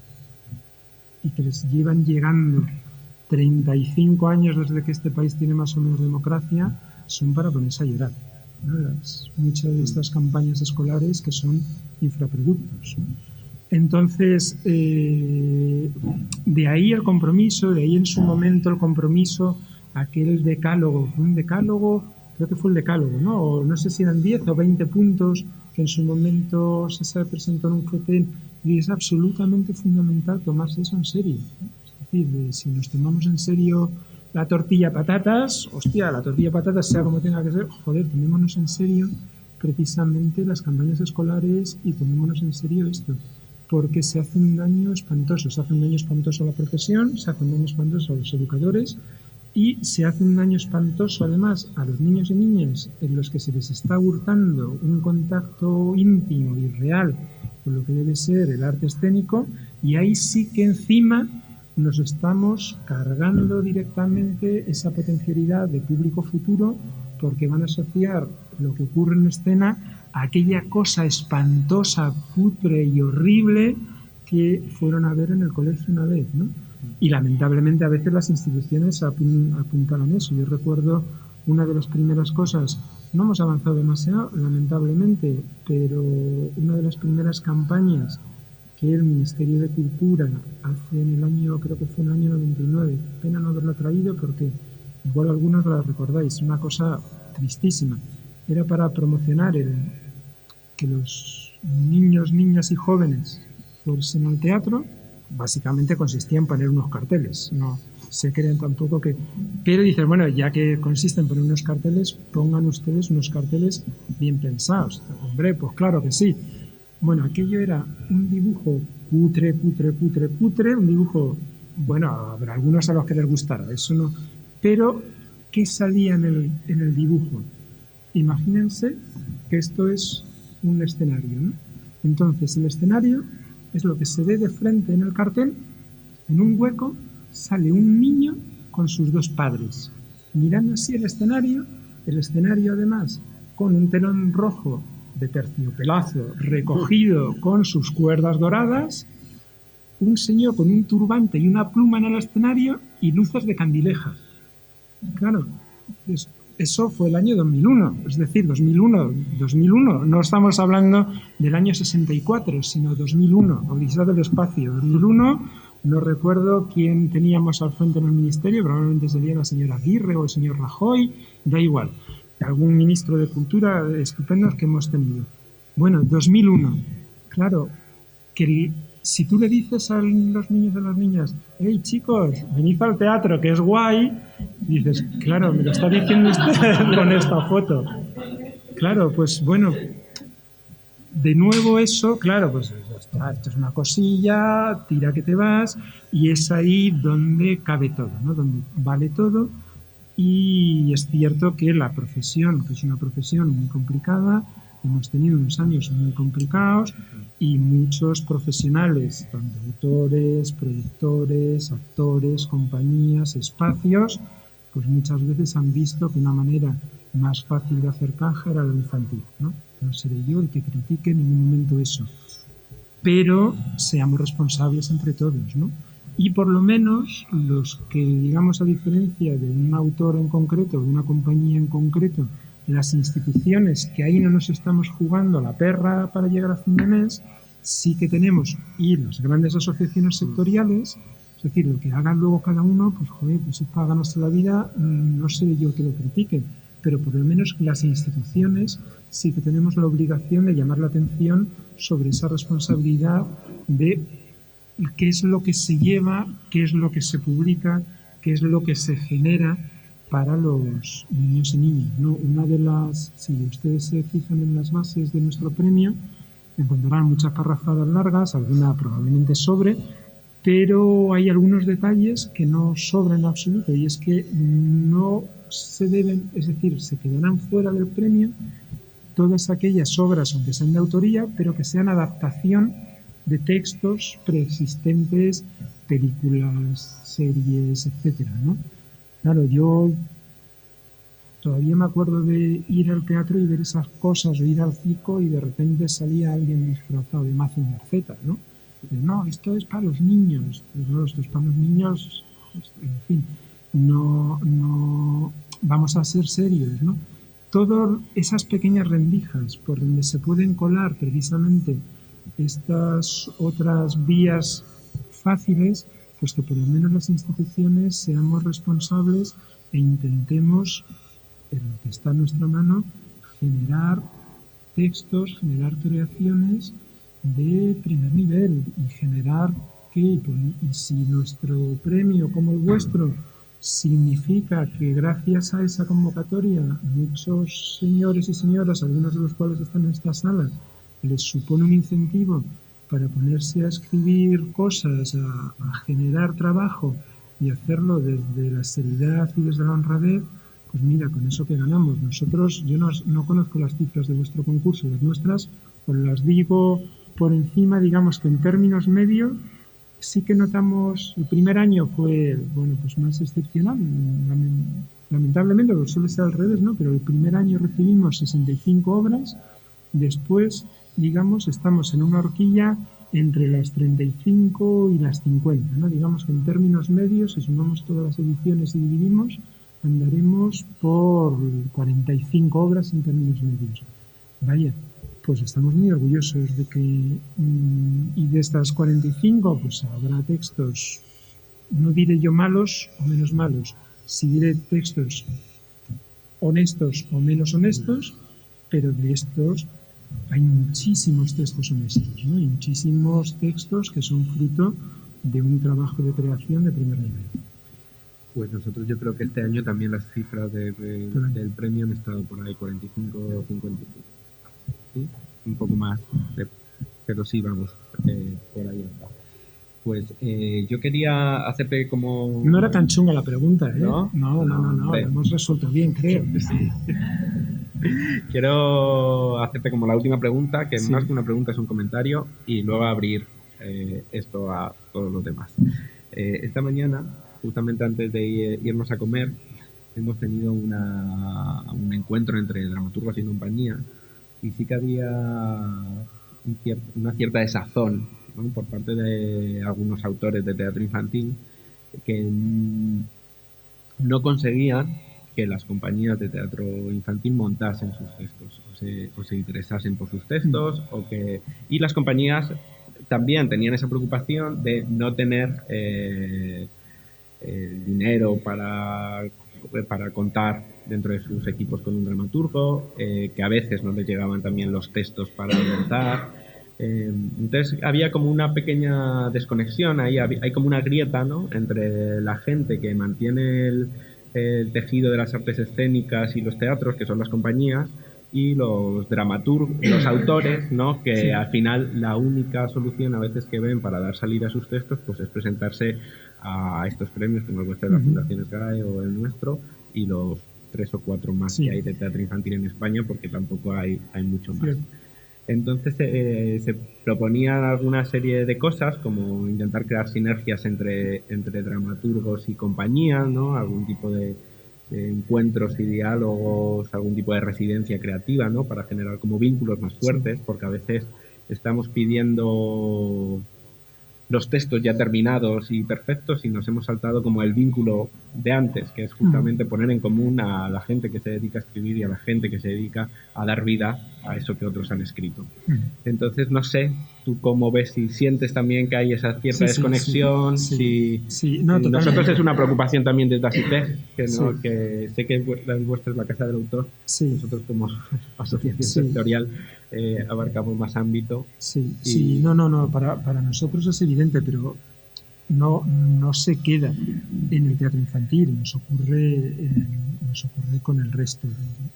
[SPEAKER 2] y que les llevan llegando 35 años desde que este país tiene más o menos democracia, son para ponerse a llorar, ¿no? Muchas de estas campañas escolares que son infraproductos, ¿no? Entonces, de ahí el compromiso, de ahí en su momento el compromiso, aquel decálogo, creo que fue el decálogo, ¿no? O no sé si eran 10 o 20 puntos que en su momento se presentó en un FETEN, y es absolutamente fundamental tomarse eso en serio, ¿no? Es decir, si nos tomamos en serio la tortilla patatas, hostia, la tortilla patatas sea como tenga que ser, joder, tomémonos en serio precisamente las campañas escolares y tomémonos en serio esto, porque se hace un daño espantoso, a la profesión, se hace un daño espantoso a los educadores, y se hace un daño espantoso además a los niños y niñas en los que se les está hurtando un contacto íntimo y real con lo que debe ser el arte escénico, y ahí sí que encima nos estamos cargando directamente esa potencialidad de público futuro, porque van a asociar lo que ocurre en escena a aquella cosa espantosa, cutre y horrible que fueron a ver en el colegio una vez, ¿no? Y lamentablemente a veces las instituciones apuntalan eso. Yo recuerdo una de las primeras cosas, no hemos avanzado demasiado, lamentablemente, pero una de las primeras campañas que el Ministerio de Cultura hace en el año, creo que fue en el año 99, pena no haberla traído porque igual algunos la recordáis, una cosa tristísima, era para promocionar que los niños, niñas y jóvenes fuesen al teatro. Básicamente consistía en poner unos carteles, no se creen tampoco que... Pero dices, bueno, ya que consiste en poner unos carteles, pongan ustedes unos carteles bien pensados. Hombre, pues claro que sí. Bueno, aquello era un dibujo cutre, un dibujo, bueno, habrá algunos a los que les gustara, eso no, pero ¿qué salía en el dibujo? Imagínense que esto es un escenario, ¿no? Entonces, el escenario es lo que se ve de frente en el cartel. En un hueco sale un niño con sus dos padres, mirando así el escenario además con un telón rojo de terciopelazo recogido con sus cuerdas doradas, un señor con un turbante y una pluma en el escenario y luces de candilejas. Claro, eso fue el año 2001, es decir, 2001, no estamos hablando del año 64, sino 2001, Odisea del Espacio, 2001, no recuerdo quién teníamos al frente en el ministerio, probablemente sería la señora Aguirre o el señor Rajoy, da igual, algún ministro de Cultura estupendo que hemos tenido. Bueno, 2001, claro, que si tú le dices a los niños y a las niñas, hey chicos, venid al teatro, que es guay, dices, claro, me lo está diciendo usted con esta foto. Claro, pues bueno, de nuevo eso, claro, pues esto es una cosilla, tira que te vas, y es ahí donde cabe todo, ¿no? Donde vale todo. Y es cierto que la profesión, que es una profesión muy complicada, hemos tenido unos años muy complicados y muchos profesionales, tanto autores, productores, actores, compañías, espacios, pues muchas veces han visto que una manera más fácil de hacer caja era lo infantil, ¿no? No seré yo el que critique en ningún momento eso. Pero seamos responsables entre todos, ¿no? Y por lo menos los que, digamos, a diferencia de un autor en concreto, de una compañía en concreto, las instituciones que ahí no nos estamos jugando la perra para llegar a fin de mes, sí que tenemos, y las grandes asociaciones sectoriales, es decir, lo que hagan luego cada uno, pues joder, pues es para ganarse la vida, no seré yo el que lo critique, pero por lo menos las instituciones sí que tenemos la obligación de llamar la atención sobre esa responsabilidad de qué es lo que se lleva, qué es lo que se publica, qué es lo que se genera para los niños y niñas, ¿no? Una de las, si ustedes se fijan en las bases de nuestro premio, encontrarán muchas parrafadas largas, alguna probablemente sobre, pero hay algunos detalles que no sobran en absoluto, y es que no se deben, es decir, se quedarán fuera del premio todas aquellas obras, aunque sean de autoría, pero que sean adaptación de textos preexistentes, películas, series, etcétera, ¿no? Claro, yo todavía me acuerdo de ir al teatro y ver esas cosas, o ir al circo y de repente salía alguien disfrazado de Mazinger Z, ¿no? No, esto es para los niños, no, esto es para los niños, en fin, no vamos a ser serios, ¿no? Todas esas pequeñas rendijas por donde se pueden colar precisamente estas otras vías fáciles, pues que por lo menos las instituciones seamos responsables e intentemos, en lo que está en nuestra mano, generar textos, generar creaciones de primer nivel y generar que, y si nuestro premio como el vuestro significa que gracias a esa convocatoria muchos señores y señoras, algunos de los cuales están en esta sala, les supone un incentivo para ponerse a escribir cosas, a generar trabajo y hacerlo desde la seriedad y desde la honradez, pues mira, con eso que ganamos. Nosotros, yo no conozco las cifras de vuestro concurso, las nuestras, os las digo por encima, digamos que en términos medios, sí que notamos, el primer año fue, bueno, pues más excepcional, lamentablemente, porque suele ser al revés, ¿no? Pero el primer año recibimos 65 obras, después, digamos, estamos en una horquilla entre las 35 y las 50, ¿no? Digamos que en términos medios, si sumamos todas las ediciones y dividimos, andaremos por 45 obras en términos medios. Vaya, pues estamos muy orgullosos de que, y de estas 45, pues habrá textos, no diré yo malos o menos malos, si diré textos honestos o menos honestos, pero de estos hay muchísimos textos honestos, ¿no? Y muchísimos textos que son fruto de un trabajo de creación de primer nivel.
[SPEAKER 1] Pues nosotros yo creo que este año también las cifras del premio han estado por ahí 45 o 50, ¿sí? Un poco más, pero sí, vamos, por ahí está. Pues yo quería hacerte como...
[SPEAKER 2] No era tan chunga la pregunta, ¿eh?
[SPEAKER 1] ¿No?
[SPEAKER 2] No, lo hemos resuelto bien, creo.
[SPEAKER 1] Sí. Quiero hacerte como la última pregunta, que más que una pregunta es un comentario, y luego abrir esto a todos los demás. Esta mañana, justamente antes de irnos a comer, hemos tenido un encuentro entre dramaturgos y compañía, y sí que había una cierta desazón, ¿no?, por parte de algunos autores de teatro infantil que no conseguían que las compañías de teatro infantil montasen sus textos o se interesasen por sus textos y las compañías también tenían esa preocupación de no tener dinero para contar dentro de sus equipos con un dramaturgo, que a veces no les llegaban también los textos para montar. Entonces había como una pequeña desconexión, hay como una grieta, ¿no?, entre la gente que mantiene el tejido de las artes escénicas y los teatros, que son las compañías, y los dramaturgos, los autores, ¿no?, que al final la única solución a veces que ven para dar salida a sus textos pues es presentarse a estos premios como el vuestro de la Fundación SGAE o el nuestro, y los 3 o 4 más que hay de teatro infantil en España, porque tampoco hay mucho más. Entonces se proponían alguna serie de cosas, como intentar crear sinergias entre dramaturgos y compañías, ¿no?, algún tipo de encuentros y diálogos, algún tipo de residencia creativa, ¿no?, para generar como vínculos más fuertes, porque a veces estamos pidiendo los textos ya terminados y perfectos y nos hemos saltado como el vínculo de antes, que es justamente poner en común a la gente que se dedica a escribir y a la gente que se dedica a dar vida a eso que otros han escrito. Entonces, no sé, tú cómo ves, si sientes también que hay esa cierta desconexión, nosotros es una preocupación también desde ASITEG, que sé que la vuestra es la Casa del Autor, nosotros como asociación sectorial abarcamos más ámbito.
[SPEAKER 2] Para nosotros es evidente, pero no se queda en el teatro infantil, nos ocurre con el resto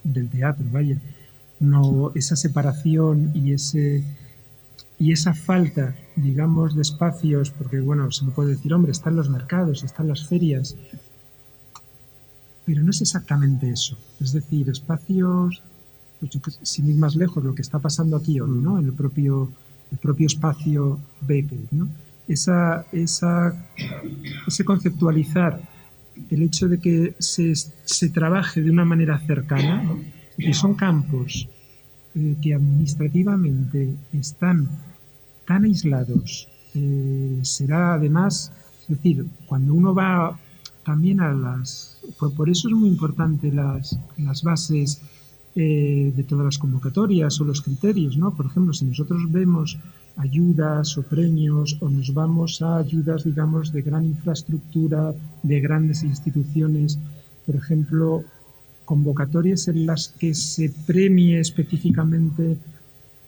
[SPEAKER 2] del teatro, vaya. No, esa separación y esa falta, digamos, de espacios, porque bueno, se me puede decir, hombre, están los mercados, están las ferias, pero no es exactamente eso. Es decir, espacios, pues sin ir más lejos, lo que está pasando aquí hoy, ¿no?, en el propio espacio Beppe, ¿no? Ese conceptualizar el hecho de que se trabaje de una manera cercana, ¿no?, que son campos que administrativamente están tan aislados, será además, es decir, cuando uno va también por eso es muy importante las bases de todas las convocatorias o los criterios, ¿no? Por ejemplo, si nosotros vemos ayudas o premios o nos vamos a ayudas, digamos, de gran infraestructura, de grandes instituciones, por ejemplo, convocatorias en las que se premie específicamente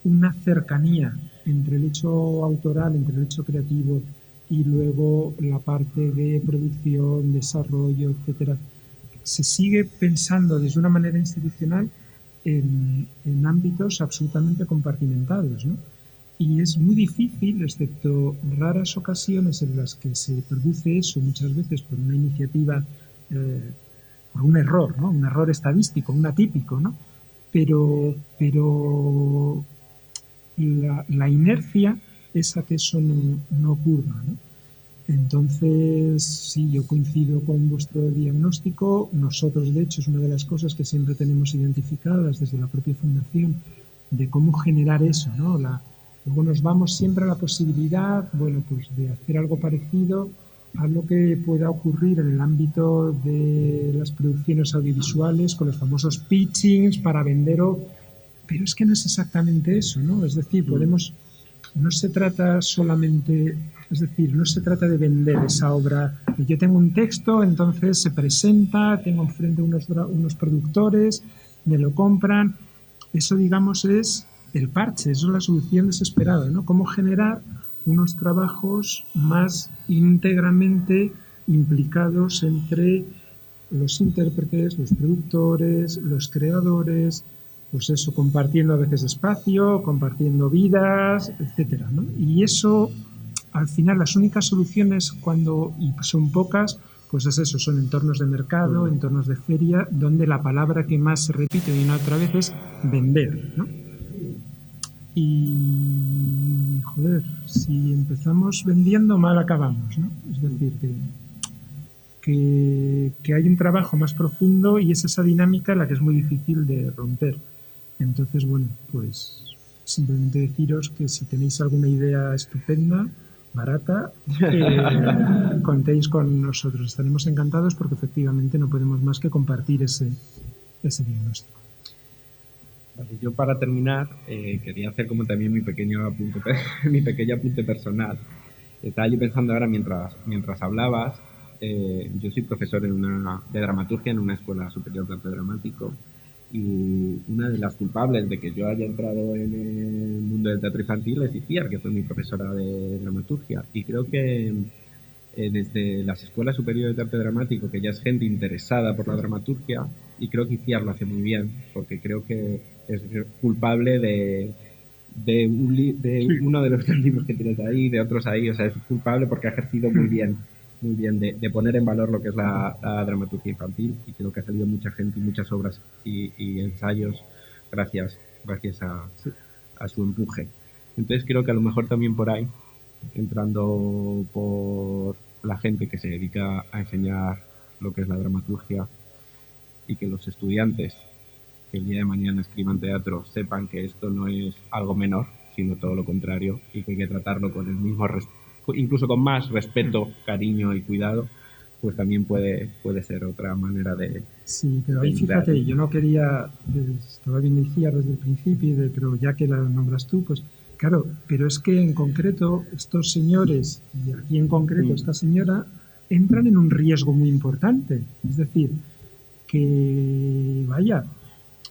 [SPEAKER 2] una cercanía entre el hecho autoral, entre el hecho creativo y luego la parte de producción, desarrollo, etcétera. Se sigue pensando desde una manera institucional en ámbitos absolutamente compartimentados, ¿no? Y es muy difícil, excepto raras ocasiones en las que se produce eso, muchas veces por una iniciativa, por un error, ¿no?, un error estadístico, un atípico, ¿no? Pero la inercia es a que eso no ocurra, ¿no? Entonces, sí, yo coincido con vuestro diagnóstico. Nosotros, de hecho, es una de las cosas que siempre tenemos identificadas desde la propia Fundación, de cómo generar eso, ¿no? Luego nos vamos siempre a la posibilidad, bueno, pues de hacer algo parecido a lo que pueda ocurrir en el ámbito de las producciones audiovisuales, con los famosos pitchings para vender pero es que no es exactamente eso, ¿no? Es decir, no se trata solamente, es decir, no se trata de vender esa obra. Yo tengo un texto, entonces se presenta, tengo enfrente unos productores, me lo compran. eso, digamos, es el parche, eso es la solución desesperada, ¿no? Cómo generar unos trabajos más íntegramente implicados entre los intérpretes, los productores, los creadores, pues eso, compartiendo a veces espacio, compartiendo vidas, etcétera, ¿no? Y eso, al final, las únicas soluciones, cuando, y son pocas, pues es eso, son entornos de mercado, entornos de feria, donde la palabra que más se repite una y otra vez es vender, ¿no? Y, joder, si empezamos vendiendo, mal acabamos, ¿no? Es decir, que hay un trabajo más profundo y es esa dinámica la que es muy difícil de romper. Entonces, bueno, pues simplemente deciros que si tenéis alguna idea estupenda, barata, contéis con nosotros. Estaremos encantados porque efectivamente no podemos más que compartir ese diagnóstico.
[SPEAKER 1] Vale, yo para terminar quería hacer como también mi pequeño apunte, mi pequeño apunte personal. Estaba yo pensando ahora mientras hablabas, yo soy profesor de dramaturgia en una escuela superior de arte dramático y una de las culpables de que yo haya entrado en el mundo del teatro infantil es Iciar, que fue mi profesora de dramaturgia. Y creo que desde las escuelas superiores de arte dramático, que ya es gente interesada por la dramaturgia, y creo que Iciar lo hace muy bien, porque creo que es culpable de uno de los tres libros que tienes ahí, de otros ahí, o sea, es culpable porque ha ejercido muy bien de poner en valor lo que es la dramaturgia infantil, y creo que ha salido mucha gente y muchas obras y ensayos gracias a su empuje. Entonces creo que a lo mejor también por ahí, entrando por la gente que se dedica a enseñar lo que es la dramaturgia y que los estudiantes que el día de mañana escriban teatro sepan que esto no es algo menor, sino todo lo contrario, y que hay que tratarlo con el mismo incluso con más respeto, cariño y cuidado, pues también puede ser otra manera de...
[SPEAKER 2] Sí, pero ahí fíjate, yo no quería, estaba bien decía desde el principio, pero ya que la nombras tú, pues claro, pero es que en concreto estos señores, y aquí en concreto esta señora, entran en un riesgo muy importante. Es decir, que vaya,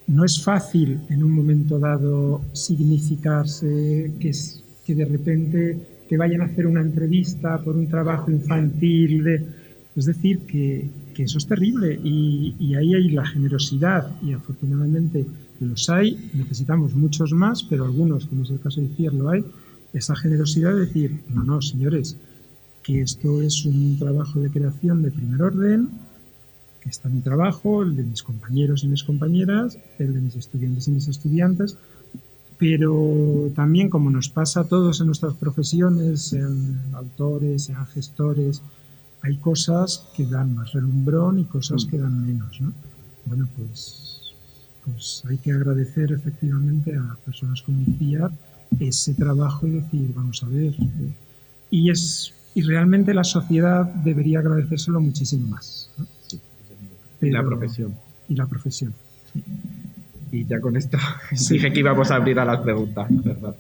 [SPEAKER 2] no es fácil en un momento dado significarse, que de repente te vayan a hacer una entrevista por un trabajo infantil. Es decir, que eso es terrible y ahí hay la generosidad y afortunadamente los hay, necesitamos muchos más, pero algunos, como es el caso de Iciar, lo hay, esa generosidad de decir, no, señores, que esto es un trabajo de creación de primer orden, que está mi trabajo, el de mis compañeros y mis compañeras, el de mis estudiantes y mis estudiantes, pero también, como nos pasa a todos en nuestras profesiones, sean autores, sean gestores, hay cosas que dan más relumbrón y cosas que dan menos, ¿no? Bueno, pues hay que agradecer efectivamente a personas como Iciar ese trabajo y decir, vamos a ver, y realmente la sociedad debería agradecérselo muchísimo más, ¿no?
[SPEAKER 1] Y la profesión.
[SPEAKER 2] Y la profesión. Sí.
[SPEAKER 1] Y ya con esto dije que íbamos a abrir a las preguntas, ¿verdad?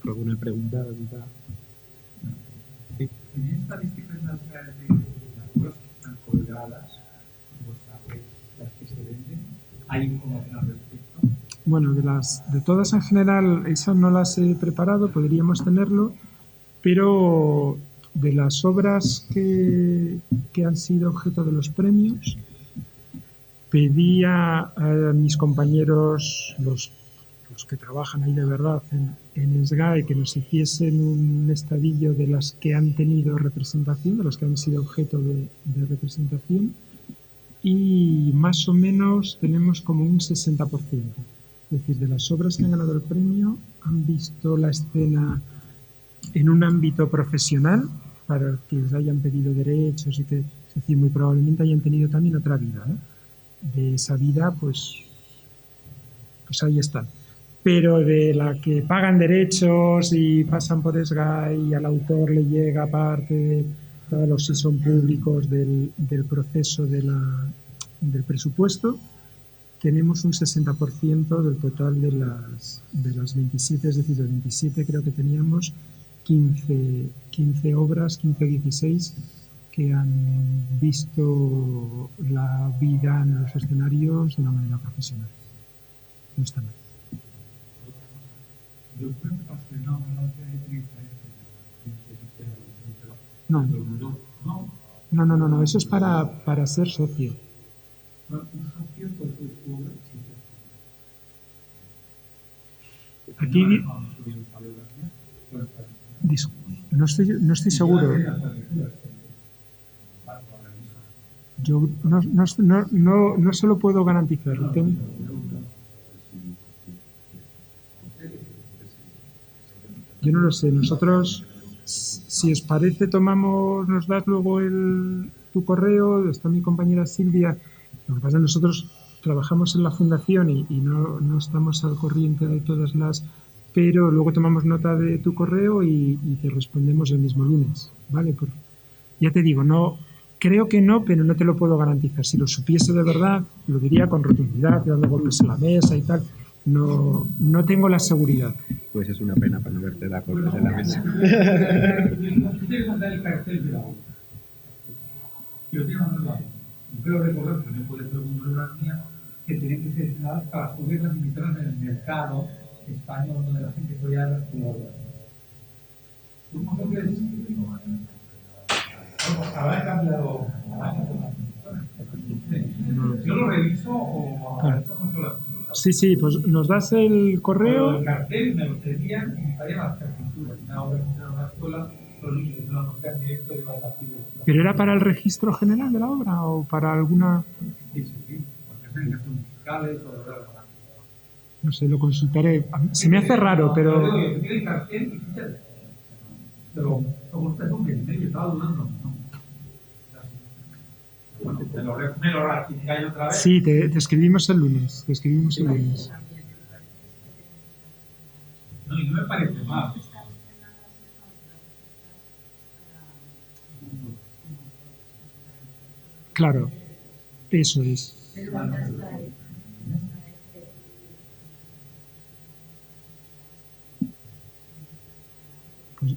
[SPEAKER 1] ¿Alguna pregunta?
[SPEAKER 3] Sí. ¿Tenéis estadísticas en las literaturas que están colgadas en vuestra web, las que se venden? ¿Hay información al respecto?
[SPEAKER 2] Bueno, de todas en general, esas no las he preparado, podríamos tenerlo, pero de las obras que han sido objeto de los premios, pedía a mis compañeros, los que trabajan ahí de verdad en SGAE, que nos hiciesen un estadillo de las que han tenido representación, de las que han sido objeto de representación, y más o menos tenemos como un 60%. Es decir, de las obras que han ganado el premio han visto la escena en un ámbito profesional, para quienes hayan pedido derechos y que, es decir, muy probablemente hayan tenido también otra vida, ¿no? De esa vida, pues ahí están. Pero de la que pagan derechos y pasan por SGAE y al autor le llega parte de todos los si son públicos del proceso del presupuesto, tenemos un 60% del total de las 27, es decir, de 27 creo que teníamos 15 obras, 15 o 16 que han visto la vida en los escenarios de una manera profesional. No está mal. No, no, eso es para ser socio. Aquí no estoy seguro. Yo no se lo puedo garantizar. Yo no lo sé. Nosotros, si os parece, nos das luego tu correo. Está mi compañera Silvia. Lo que pasa es que nosotros trabajamos en la fundación y no estamos al corriente de todas las... Pero luego tomamos nota de tu correo y te respondemos el mismo lunes, ¿vale? Ya te digo, creo que no, pero no te lo puedo garantizar. Si lo supiese de verdad, lo diría con rotundidad, dando golpes en la mesa y tal. No tengo la seguridad.
[SPEAKER 1] Pues es una pena para no verte dar golpes en la mesa.
[SPEAKER 3] Yo te contar el cartel de la obra. Yo te mando la obra. No creo recordar, porque no puede ser una obra mía, que tienen que ser para poderlas limitar en el mercado español, donde la gente puede dar su obra. ¿Cómo lo ves? Habrá cambiado. Yo lo reviso o
[SPEAKER 2] claro. Sí, pues nos das el correo.
[SPEAKER 3] El cartel me lo pedían y me traían las partituras. Una obra que en una escuela, los niños no nos quedan directo y van a decir.
[SPEAKER 2] ¿Pero era para el registro general de la obra o para alguna...?
[SPEAKER 3] Sí, porque son gastos musicales o de verdad.
[SPEAKER 2] No sé, lo consultaré. Se me hace raro, pero...
[SPEAKER 3] El cartel y fíjate. Pero como usted es un medio, estaba dudando. Me lo ratificáis otra vez.
[SPEAKER 2] Sí, te escribimos el lunes.
[SPEAKER 3] No, y no me parece mal.
[SPEAKER 2] Claro, eso es. Pues,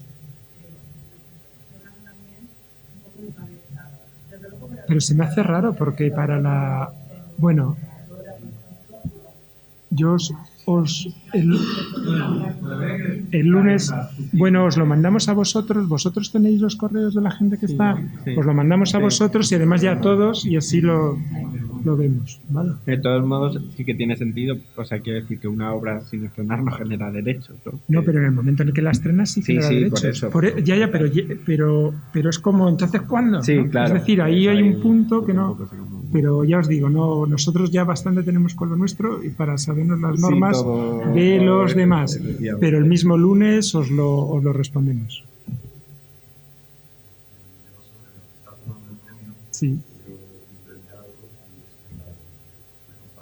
[SPEAKER 2] pero se me hace raro porque para la... Bueno, yo el lunes, bueno, os lo mandamos a vosotros. Vosotros tenéis los correos de la gente que está, os lo mandamos a vosotros y además ya a todos y así lo vemos, ¿vale?
[SPEAKER 1] De todos modos, sí que tiene sentido, o sea, quiero decir que una obra sin estrenar no genera derechos, ¿no?
[SPEAKER 2] No, pero en el momento en el que la estrenas sí genera derechos.
[SPEAKER 1] Por eso.
[SPEAKER 2] Ya, pero es como, entonces, ¿cuándo?
[SPEAKER 1] Sí,
[SPEAKER 2] ¿no?
[SPEAKER 1] claro.
[SPEAKER 2] Es decir, ahí hay un punto que no... Pero ya os digo, nosotros ya bastante tenemos con lo nuestro y para sabernos las normas de los demás. Pero el mismo lunes os lo respondemos. Sí.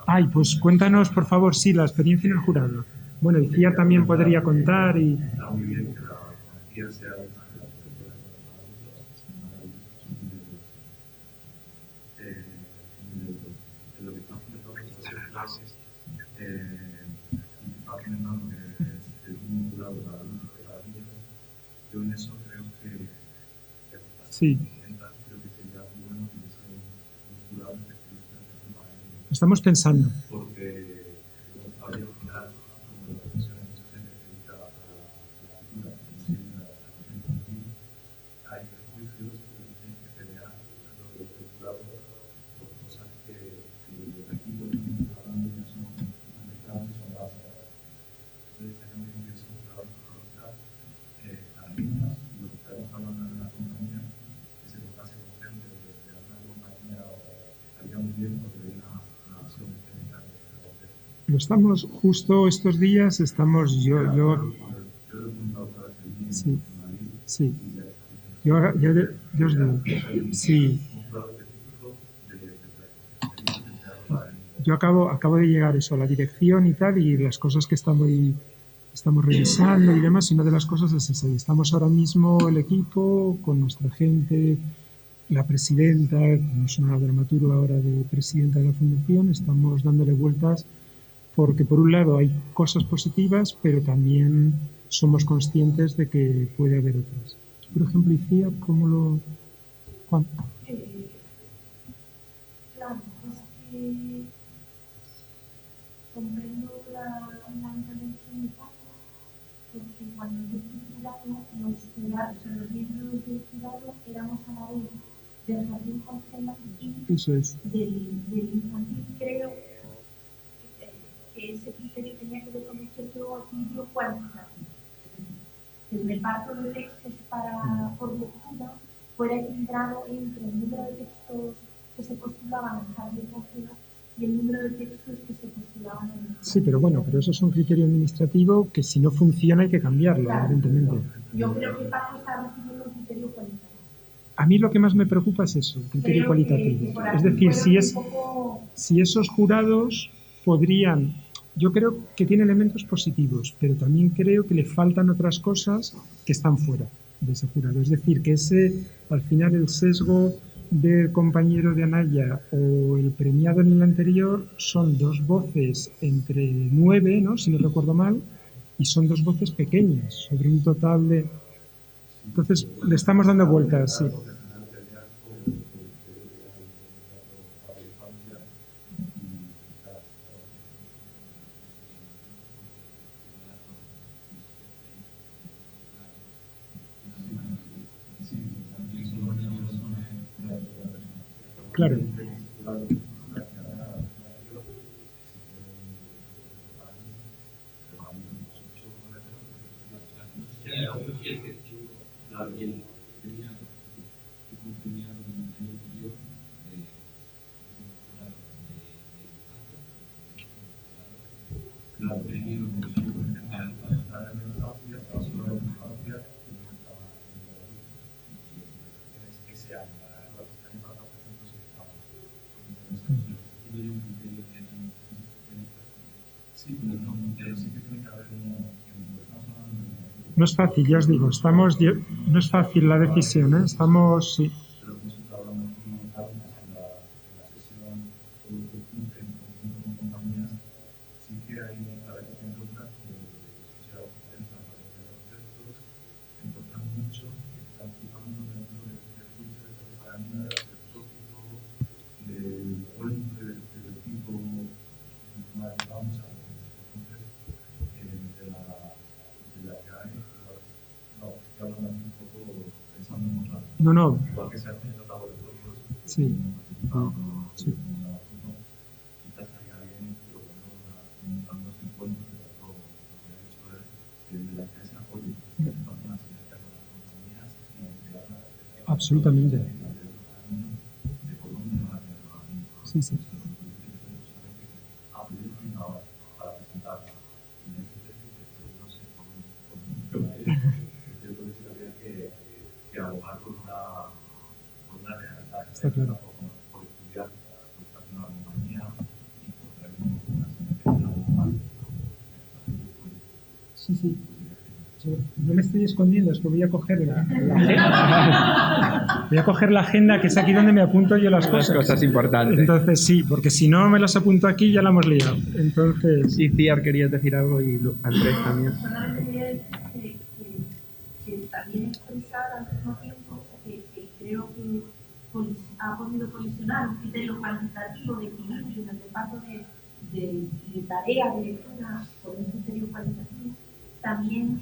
[SPEAKER 2] Ay, pues cuéntanos, por favor, sí, la experiencia en el jurado. Bueno, y Cía también podría contar y... Sí. Estamos pensando. Lo estamos justo estos días, estamos yo sí. Yo os digo, sí. Yo acabo de llegar eso a la dirección y tal, y las cosas que estamos revisando y demás, y una de las cosas es esa. Estamos ahora mismo el equipo con nuestra gente, la presidenta, tenemos una dramaturga ahora de presidenta de la fundación, estamos dándole vueltas porque por un lado hay cosas positivas, pero también somos conscientes de que puede haber otras. Por ejemplo, Icía, ¿cómo lo...? Juan.
[SPEAKER 4] Claro, es que comprendo
[SPEAKER 2] Eso es.
[SPEAKER 4] del infantil, creo que ese criterio tenía que ver con un cierto equilibrio cuantitativo. El reparto de textos por lectura fuera equilibrado entre el número de textos que se postulaban en jardín tercero y el número de textos que se postulaban en el...
[SPEAKER 2] Sí, pero bueno, pero eso es un criterio administrativo que si no funciona hay que cambiarlo,
[SPEAKER 4] claro,
[SPEAKER 2] evidentemente.
[SPEAKER 4] Yo creo que Paco está recibiendo un criterio cualitativo.
[SPEAKER 2] A mí lo que más me preocupa es eso, el criterio cualitativo. Es decir, si esos jurados podrían... Yo creo que tiene elementos positivos, pero también creo que le faltan otras cosas que están fuera de ese jurado. Es decir, que al final el sesgo del compañero de Anaya o el premiado en el anterior son dos voces entre 9, ¿no?, si no recuerdo mal, y son dos voces pequeñas, sobre un total de... Entonces, le estamos dando vueltas, sí. Claro. No es fácil, ya os digo, no es fácil la decisión, ¿eh? Estamos, sí. No. Sí. Sí. Absolutamente. Sí, sí. Está claro. Sí, sí. No me estoy escondiendo, es que voy a coger la agenda, que es aquí donde me apunto yo las cosas.
[SPEAKER 1] Las cosas importantes.
[SPEAKER 2] Entonces sí, porque si no me las apunto aquí ya la hemos liado. Entonces...
[SPEAKER 1] Y Ciar, querías decir algo y Andrés también.
[SPEAKER 4] Solamente quería decir que también expresar al mismo tiempo que creo que ha podido colisionar un criterio cuantitativo de equilibrio en el reparto de tarea de lectura por un criterio cualitativo. También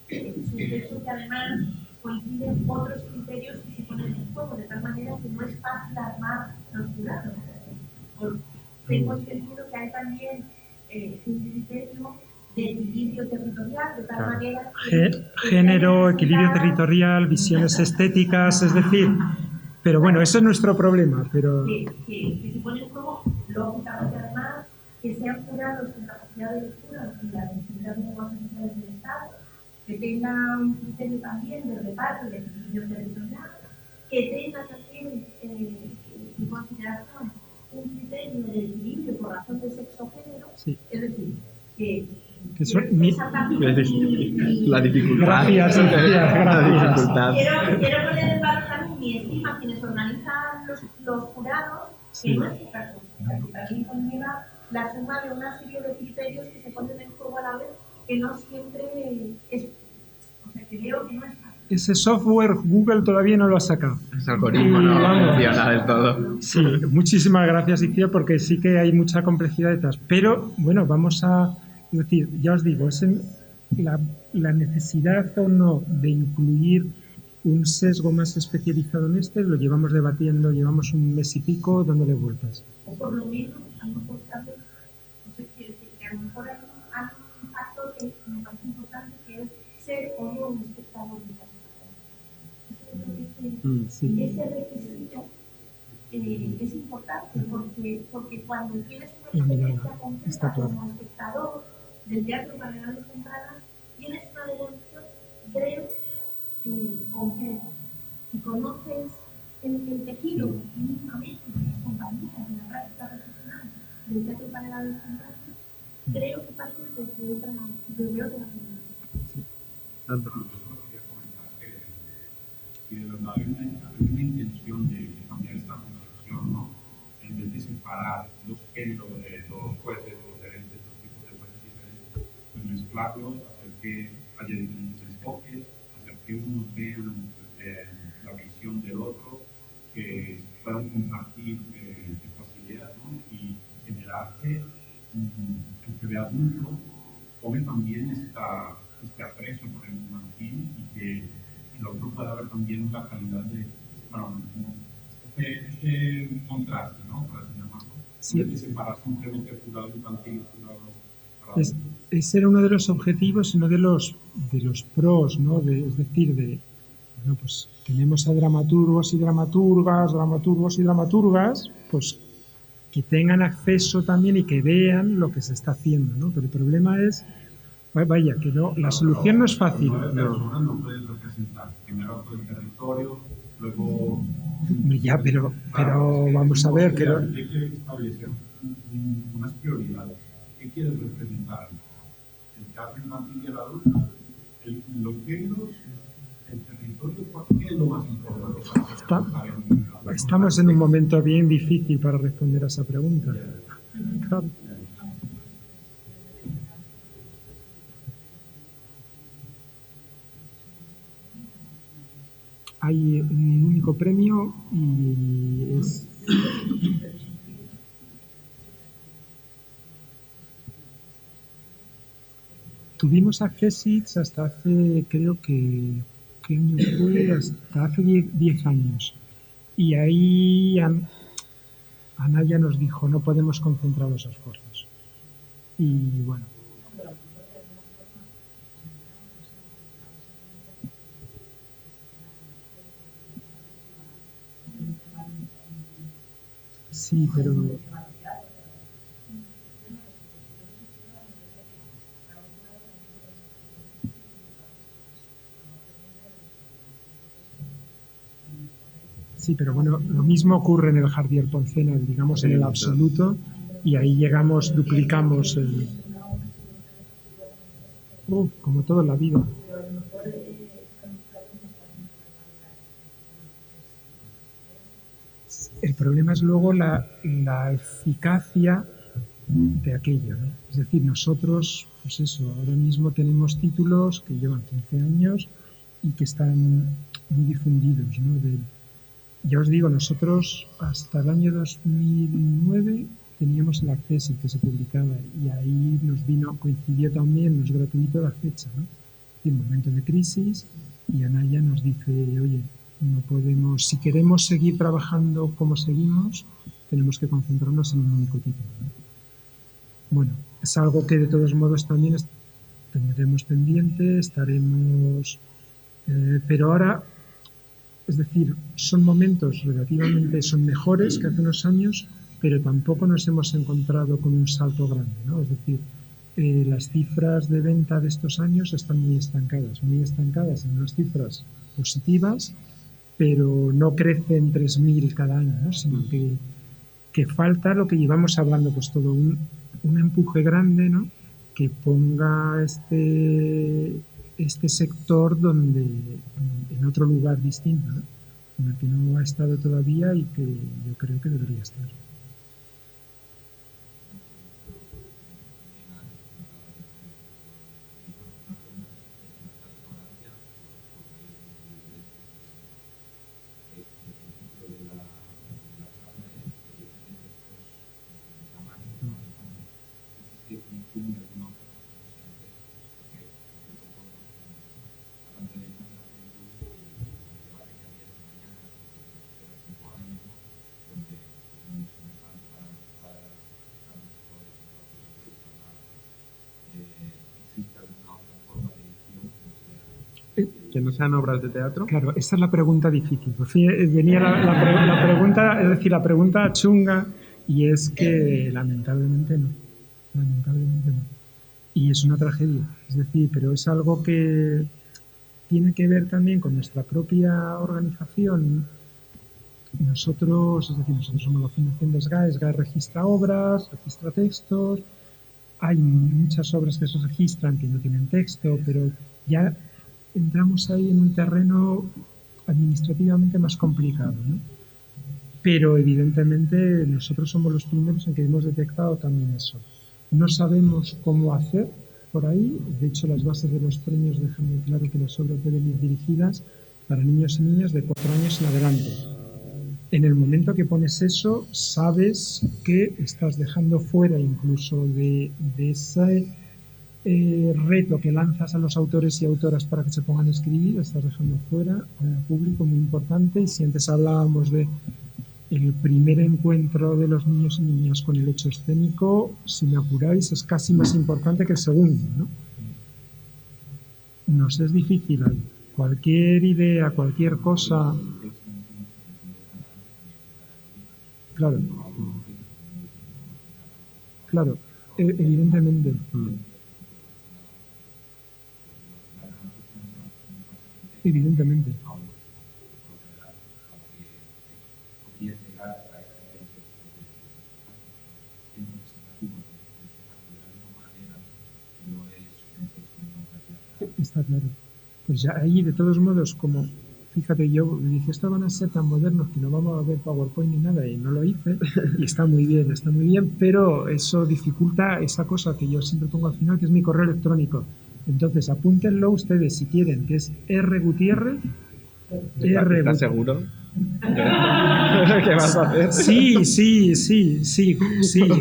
[SPEAKER 4] sospecho que además coinciden otros criterios que se ponen en juego, de tal manera que no es fácil armar los jurados. Tengo entendido que hay también un criterio de equilibrio territorial, de tal manera que...
[SPEAKER 2] Género, equilibrio territorial, visiones estéticas, es decir... Pero bueno, eso es nuestro problema, pero...
[SPEAKER 4] Que se pone en juego, lógicamente, además, que sean jurados con capacidad de lectura y la necesidad de lenguajes sociales del Estado, que tenga un criterio también de reparto y de equilibrio territorial, que tenga también en consideración un criterio de equilibrio por razón de sexo-género,
[SPEAKER 2] sí.
[SPEAKER 4] Es decir, que
[SPEAKER 2] son
[SPEAKER 1] la dificultad.
[SPEAKER 2] Gracias.
[SPEAKER 4] Quiero poner en valor también mi estima quienes organizan los jurados, que no es otra cosa, que también conlleva la suma de una serie de criterios que se ponen en juego a la vez, que no siempre es, o sea, que veo que no es fácil.
[SPEAKER 2] Ese software Google todavía no lo ha sacado.
[SPEAKER 1] Ese algoritmo no funciona del todo.
[SPEAKER 2] Sí, muchísimas gracias, Iciar, porque sí que hay mucha complejidad detrás. Pero, bueno, vamos a... Es decir, ya os digo, la necesidad o no de incluir un sesgo más especializado en este, lo llevamos debatiendo, llevamos un mes y pico dándole vueltas.
[SPEAKER 4] O por lo menos, a lo mejor también, no sé, quiere decir que a lo mejor hay un factor que me parece importante, que es ser o no un espectador de la
[SPEAKER 2] Sí.
[SPEAKER 4] ese requisito es importante porque cuando tienes una experiencia completa como espectador del teatro para edades tempranas, tienes una devolución, creo, concreta. Si conoces el tejido mínimamente de las compañías de la práctica profesional del teatro para edades tempranas, creo que partes desde otra realidad.
[SPEAKER 5] Si de verdad hay una intención de cambiar esta concepción, ¿no? En vez de separar los géneros de los jueces diferentes, los tipos de jueces diferentes, pues mezclarlos, hacer que haya diferentes enfoques, hacer que unos vean la visión del otro, que puedan compartir estas ideas, ¿no? Y generar que el que de adulto tome también este aprecio por el infantil y que el otro pueda ver también la calidad de, bueno, este contraste, ¿no? Para llamarlo,
[SPEAKER 2] Sí.
[SPEAKER 5] de separación entre lo que es jurado infantil y jurado para
[SPEAKER 2] ese era uno de los objetivos, uno de los pros, ¿no? Es decir, bueno, pues tenemos a dramaturgos y dramaturgas, dramaturgos y dramaturgas, pues que tengan acceso también y que vean lo que se está haciendo, ¿no? Pero el problema es, vaya, que no, la solución no es fácil.
[SPEAKER 5] Personas no pueden representar primero todo el territorio, luego...
[SPEAKER 2] Ya, pero vamos a ver, que no...
[SPEAKER 5] Hay que establecer unas prioridades. ¿Qué quieres representar? ¿El teatro infantil y el adulto? ¿Los géneros? ¿El territorio? ¿Qué es lo más importante?
[SPEAKER 2] Estamos en un momento bien difícil para responder a esa pregunta. Claro. Hay un único premio y es... Tuvimos Accessits hasta hace, creo que, ¿qué año fue? Hasta hace 10 años. Y ahí Anaya nos dijo, no podemos concentrar los esfuerzos. Y bueno. Sí, pero... Sí, pero bueno, lo mismo ocurre en el Jardier Poncena, digamos en el absoluto, y ahí llegamos, duplicamos el... como todo en la vida. El problema es luego la eficacia de aquello, ¿no? Es decir, nosotros, pues eso, ahora mismo tenemos títulos que llevan 15 años y que están muy difundidos, ¿no? Ya os digo, nosotros hasta el año 2009 teníamos el Accessit que se publicaba y ahí coincidió también, no es gratuito la fecha, ¿no? En momento de crisis, y Anaya nos dice, oye, no podemos, si queremos seguir trabajando como seguimos, tenemos que concentrarnos en un único título, ¿no? Bueno, es algo que de todos modos también tendremos pendiente, estaremos... pero ahora, es decir, son momentos relativamente, son mejores que hace unos años, pero tampoco nos hemos encontrado con un salto grande, ¿no? Es decir, las cifras de venta de estos años están muy estancadas en unas cifras positivas, pero no crecen 3.000 cada año, ¿no? Sino que falta lo que llevamos hablando, pues todo un empuje grande, ¿no? Que ponga este sector en otro lugar distinto, ¿no? En el que no ha estado todavía y que yo creo que debería estar.
[SPEAKER 1] ¿Que no sean obras de teatro?
[SPEAKER 2] Claro, esa es la pregunta difícil. Pues venía la pregunta, es decir, la pregunta chunga, y es que lamentablemente no. Lamentablemente no. Y es una tragedia. Es decir, pero es algo que tiene que ver también con nuestra propia organización. Nosotros somos la Fundación de SGAE. SGAE registra obras, registra textos. Hay muchas obras que se registran que no tienen texto, pero ya entramos ahí en un terreno administrativamente más complicado, ¿no? Pero evidentemente nosotros somos los primeros en que hemos detectado también eso. No sabemos cómo hacer por ahí. De hecho, las bases de los premios dejan muy claro que las obras deben ir dirigidas para niños y niñas de 4 años en adelante. En el momento que pones eso, sabes que estás dejando fuera incluso de ese reto que lanzas a los autores y autoras para que se pongan a escribir, estás dejando fuera a un público muy importante. Y si antes hablábamos de el primer encuentro de los niños y niñas con el hecho escénico, si me apuráis, es casi más importante que el segundo, ¿no? Nos es difícil. Cualquier idea, cualquier cosa... Claro, evidentemente. Evidentemente. Está claro. Pues ya ahí, de todos modos, como, fíjate, yo dije, estos van a ser tan modernos que no vamos a ver PowerPoint ni nada, y no lo hice, y está muy bien, pero eso dificulta esa cosa que yo siempre pongo al final, que es mi correo electrónico. Entonces, apúntenlo ustedes si quieren, que es rgutierrez.
[SPEAKER 1] ¿Estás seguro? ¿Qué vas a hacer?
[SPEAKER 2] Sí,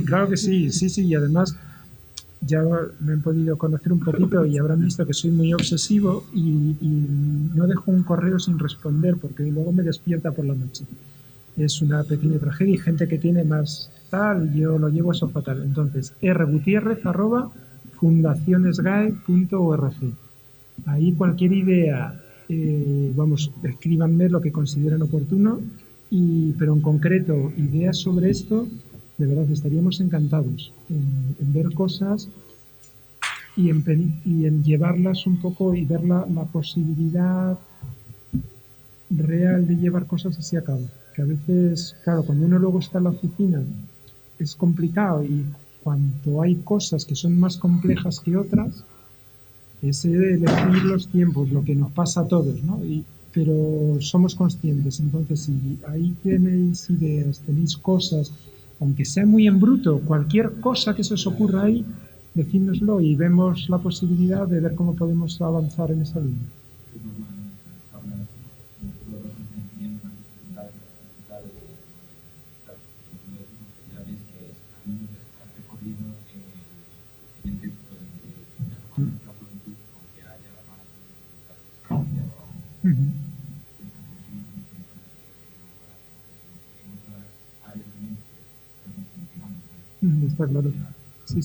[SPEAKER 2] claro que sí, y además ya me han podido conocer un poquito y habrán visto que soy muy obsesivo y no dejo un correo sin responder porque luego me despierta por la noche. Es una pequeña tragedia y gente que tiene más tal, yo lo llevo eso fatal. Entonces, rgutierrez@fundacionesgae.org. Ahí cualquier idea, escríbanme lo que consideren oportuno, pero en concreto, ideas sobre esto, de verdad estaríamos encantados en ver cosas y en llevarlas un poco y ver la posibilidad real de llevar cosas así a cabo. Que a veces, claro, cuando uno luego está en la oficina es complicado, y cuanto hay cosas que son más complejas que otras, es elegir los tiempos, lo que nos pasa a todos, ¿no? Pero somos conscientes. Entonces, si ahí tenéis ideas, tenéis cosas, aunque sea muy en bruto, cualquier cosa que se os ocurra ahí, decídnoslo y vemos la posibilidad de ver cómo podemos avanzar en esa línea. Está claro. Sí.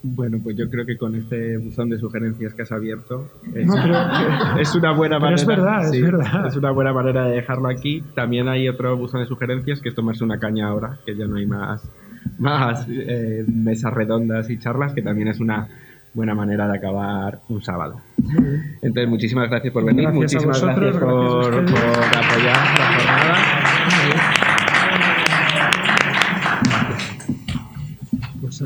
[SPEAKER 1] Bueno, pues yo creo que con este buzón de sugerencias que has abierto es una buena manera.
[SPEAKER 2] Es verdad.
[SPEAKER 1] Es una buena manera de dejarlo aquí. También hay otro buzón de sugerencias que es tomarse una caña ahora, que ya no hay más mesas redondas y charlas, que también es una buena manera de acabar un sábado. Entonces, muchísimas gracias por venir, muchísimas gracias por apoyar la jornada.
[SPEAKER 2] Pues,